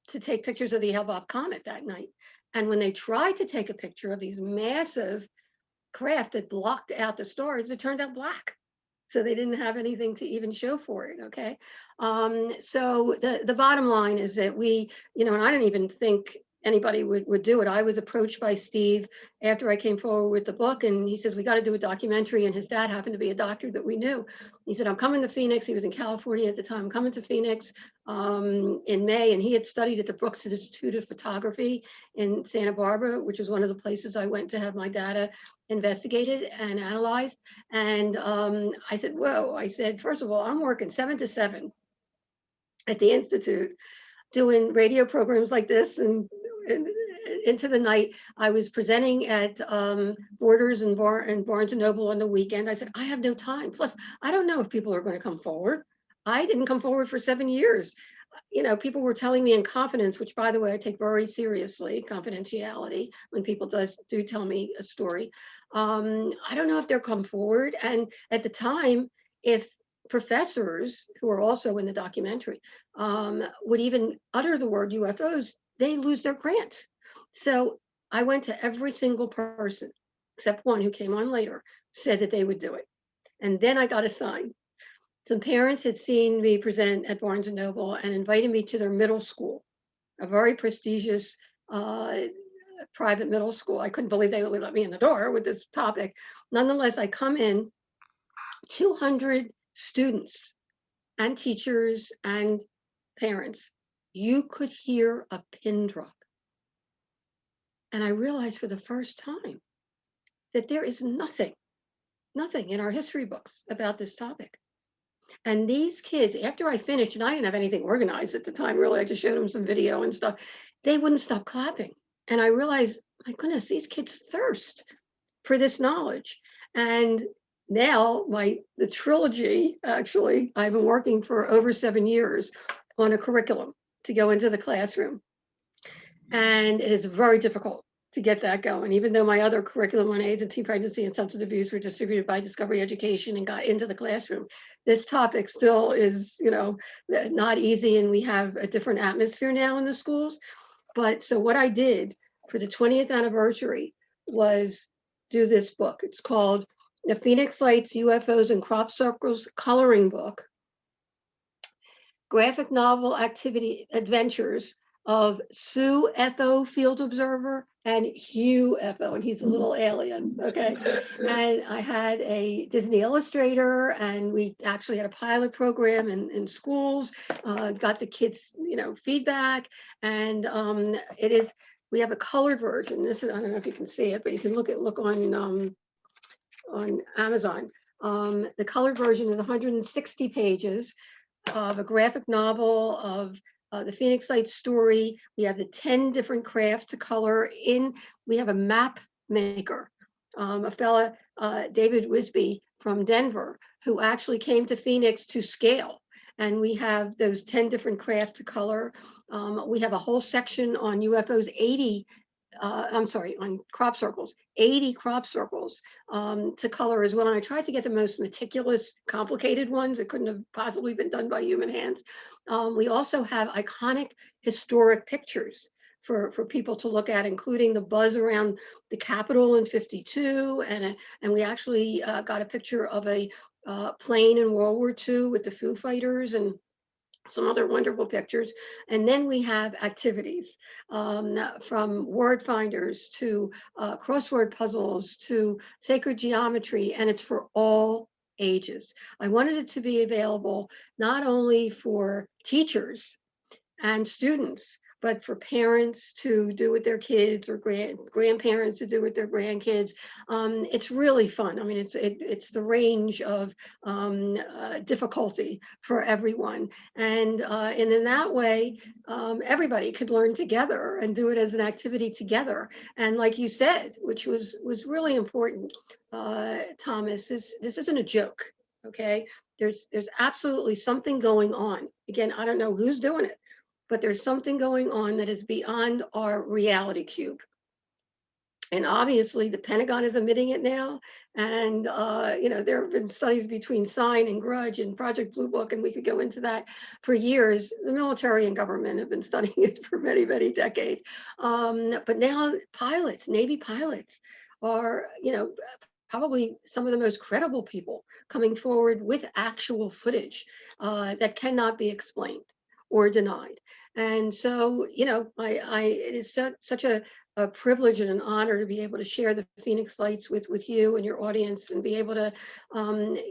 to take pictures of the Hale-Bopp comet that night. And when they tried to take a picture of these massive craft that blocked out the stars, it turned out black. So they didn't have anything to even show for it. Okay. So the bottom line is that we, you know, and I didn't even think anybody would do it. I was approached by Steve after I came forward with the book, and he says, we got to do a documentary. And his dad happened to be a doctor that we knew. He said, I'm coming to Phoenix. He was in California at the time. I'm coming to Phoenix in May. And he had studied at the Brooks Institute of Photography in Santa Barbara, which was one of the places I went to have my data investigated and analyzed. And I said, whoa, I said, first of all, I'm working 7 to 7 at the Institute doing radio programs like this and into the night. I was presenting at Borders and Barnes and Noble on the weekend. I said, I have no time. Plus, I don't know if people are going to come forward. I didn't come forward for 7 years. You know, people were telling me in confidence, which by the way, I take very seriously, confidentiality, when people do tell me a story. I don't know if they'll come forward. And at the time, if professors who are also in the documentary would even utter the word UFOs, they lose their grant. So I went to every single person, except one who came on later, said that they would do it. And then I got a sign. Some parents had seen me present at Barnes and Noble and invited me to their middle school, a very prestigious private middle school. I couldn't believe they would let me in the door with this topic. Nonetheless, I come in, 200 students and teachers and parents. You could hear a pin drop. And I realized for the first time that there is nothing in our history books about this topic. And these kids, after I finished, and I didn't have anything organized at the time, really, I just showed them some video and stuff, they wouldn't stop clapping. And I realized, my goodness, these kids thirst for this knowledge. And now the trilogy, actually, I've been working for over 7 years on a curriculum to go into the classroom. And it is very difficult to get that going, even though my other curriculum on AIDS and teen pregnancy and substance abuse were distributed by Discovery Education and got into the classroom. This topic still is, you know, not easy, and we have a different atmosphere now in the schools. But so what I did for the 20th anniversary was do this book. It's called The Phoenix Lights, UFOs, and Crop Circles Coloring Book, Graphic Novel Activity Adventures of Sue F.O. Field Observer and Hugh F.O., and he's a little alien, okay? And I had a Disney illustrator, and we actually had a pilot program in schools, got the kids, you know, feedback, and we have a colored version. This is, I don't know if you can see it, but you can look on Amazon. The colored version is 160 pages of a graphic novel of the Phoenix Lights story. We have the 10 different crafts to color in. We have a map maker, a fella, David Wisby from Denver, who actually came to Phoenix to scale. And we have those 10 different crafts to color. We have a whole section on UFOs, on crop circles, 80 crop circles to color as well. And I tried to get the most meticulous, complicated ones. It couldn't have possibly been done by human hands. We also have iconic historic pictures for people to look at, including the buzz around the Capitol in '52. And we actually got a picture of a plane in World War II with the Foo Fighters and some other wonderful pictures. And then we have activities from word finders to crossword puzzles to sacred geometry, and it's for all ages. I wanted it to be available not only for teachers and students, but for parents to do with their kids or grandparents to do with their grandkids. It's really fun. I mean, it's the range of difficulty for everyone. And in that way, everybody could learn together and do it as an activity together. And like you said, which was really important, Thomas, this isn't a joke, okay? There's absolutely something going on. Again, I don't know who's doing it, but there's something going on that is beyond our reality cube. And obviously the Pentagon is admitting it now. And, there have been studies between Sign and Grudge and Project Blue Book, and we could go into that for years. The military and government have been studying it for many, many decades. But now pilots, Navy pilots are, probably some of the most credible people coming forward with actual footage that cannot be explained or denied. And so, it is such a privilege and an honor to be able to share the Phoenix Lights with you and your audience, and be able to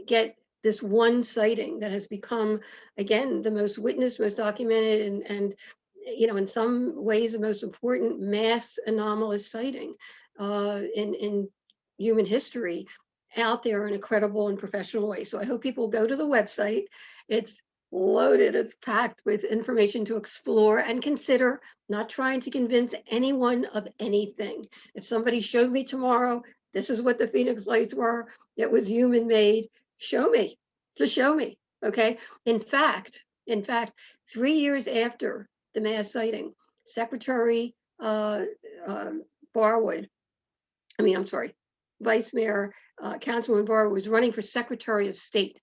get this one sighting that has become, again, the most witnessed, most documented, and in some ways, the most important mass anomalous sighting in human history out there in a credible and professional way. So I hope people go to the website. It's loaded, it's packed with information to explore and consider, not trying to convince anyone of anything. If somebody showed me tomorrow, this is what the Phoenix Lights were, it was human made, show me, just show me, okay? In fact, 3 years after the mass sighting, Secretary Barwood, I'm sorry, Vice Mayor, Councilman Barwood was running for Secretary of State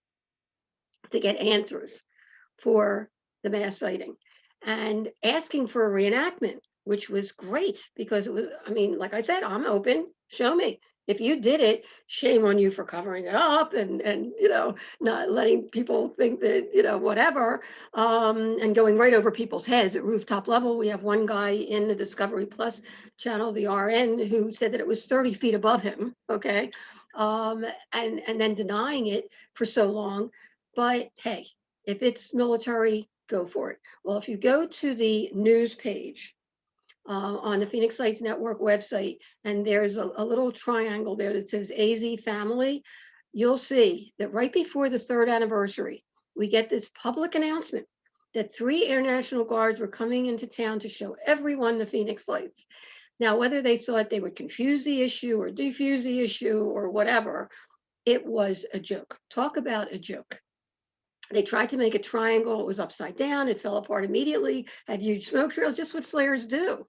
to get answers for the mass sighting and asking for a reenactment, which was great because it was, like I said, I'm open, show me. If you did it, shame on you for covering it up and not letting people think that, whatever, and going right over people's heads at rooftop level. We have one guy in the Discovery Plus channel, the RN, who said that it was 30 feet above him, okay, and then denying it for so long. But hey, if it's military, go for it. Well, if you go to the news page on the Phoenix Lights Network website, and there's a little triangle there that says AZ Family, you'll see that right before the 3rd anniversary, we get this public announcement that 3 Air National Guards were coming into town to show everyone the Phoenix Lights. Now, whether they thought they would confuse the issue or defuse the issue or whatever, it was a joke. Talk about a joke. They tried to make a triangle. It was upside down. It fell apart immediately, had huge smoke trails, just what flares do.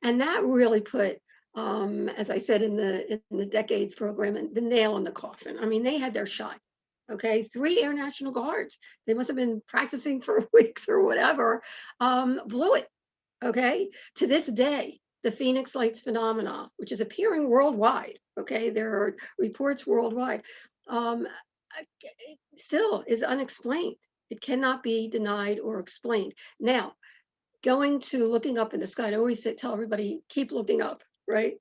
And that really put, as I said in the Decades program, the nail in the coffin. They had their shot. Okay, 3 Air National Guards. They must have been practicing for weeks or whatever. Blew it. Okay, to this day, the Phoenix Lights phenomena, which is appearing worldwide. Okay, there are reports worldwide. Still is unexplained. It cannot be denied or explained. Now, going to looking up in the sky, I always tell everybody, keep looking up, right?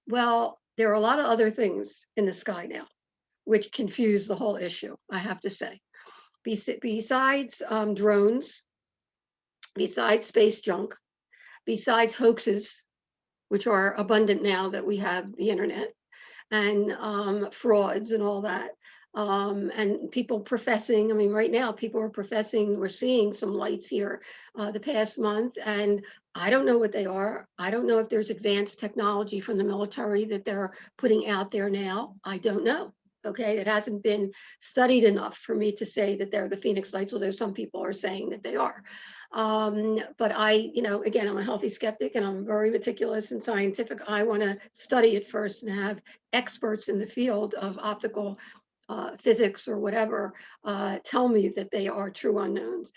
Well, there are a lot of other things in the sky now, which confuse the whole issue, I have to say. Besides drones, besides space junk, besides hoaxes, which are abundant now that we have the internet, and frauds and all that. And people professing, right now people are professing, we're seeing some lights here the past month, and I don't know what they are. I don't know if there's advanced technology from the military that they're putting out there now. I don't know. Okay, it hasn't been studied enough for me to say that they're the Phoenix Lights, although some people are saying that they are. But I, again, I'm a healthy skeptic and I'm very meticulous and scientific. I want to study it first and have experts in the field of optical physics or whatever tell me that they are true unknowns,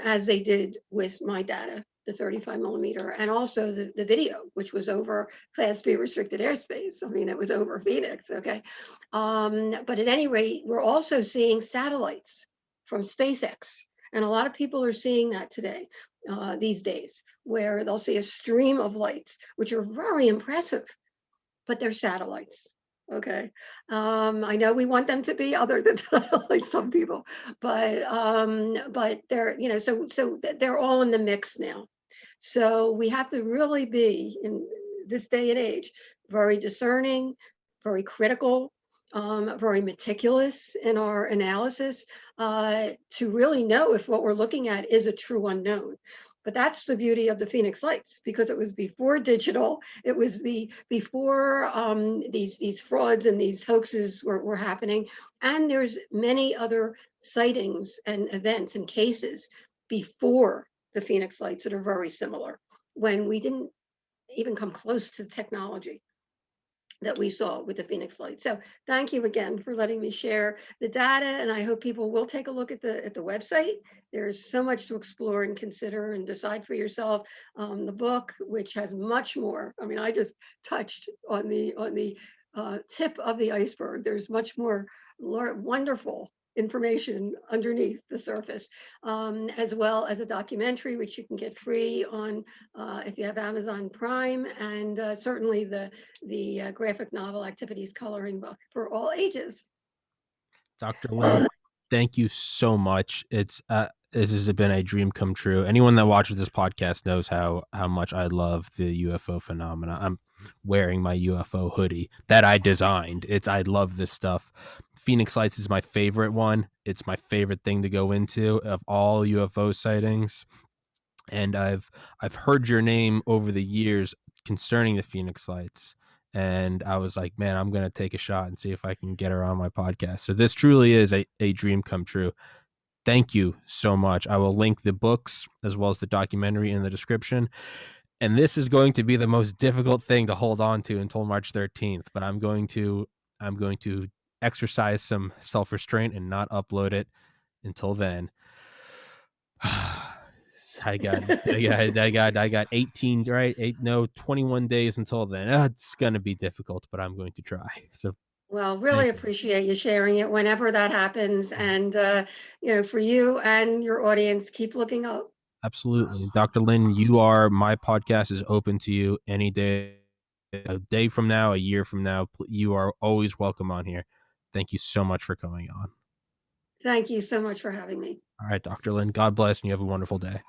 as they did with my data, the 35 millimeter, and also the video, which was over Class B restricted airspace. It was over Phoenix, okay? But at any rate, we're also seeing satellites from SpaceX. And a lot of people are seeing that today, these days, where they'll see a stream of lights, which are very impressive, but they're satellites. Okay, I know we want them to be other than like some people, but they're so they're all in the mix now. So we have to really be, in this day and age, very discerning, very critical, very meticulous in our analysis to really know if what we're looking at is a true unknown. But that's the beauty of the Phoenix Lights, because it was before digital, it was before these frauds and these hoaxes were happening. And there's many other sightings and events and cases before the Phoenix Lights that are very similar, when we didn't even come close to the technology. that we saw with the Phoenix Light. So thank you again for letting me share the data, and I hope people will take a look at the website. There's so much to explore and consider and decide for yourself. The book, which has much more. I mean, I just touched on the tip of the iceberg. There's much more wonderful information underneath the surface, as well as a documentary which you can get free on if you have Amazon Prime, and certainly the graphic novel Activities Coloring Book for all ages. Dr. Lynn, thank you so much. This has been a dream come true. Anyone that watches this podcast knows how much I love the UFO phenomena. I'm wearing my UFO hoodie that I designed. I love this stuff. Phoenix Lights is my favorite one. It's my favorite thing to go into of all UFO sightings. And I've heard your name over the years concerning the Phoenix Lights. And I was like, man, I'm going to take a shot and see if I can get her on my podcast. So this truly is a dream come true. Thank you so much. I will link the books as well as the documentary in the description. And this is going to be the most difficult thing to hold on to until March 13th, but I'm going to exercise some self-restraint and not upload it until then. I got 18, right? 21 days until then. It's going to be difficult, but I'm going to try. So Well, really thank you. appreciate you sharing it whenever that happens. And, for you and your audience, keep looking up. Absolutely. Dr. Lynn, my podcast is open to you any day, a day from now, a year from now. You are always welcome on here. Thank you so much for coming on. Thank you so much for having me. All right, Dr. Lynn, God bless, and you have a wonderful day.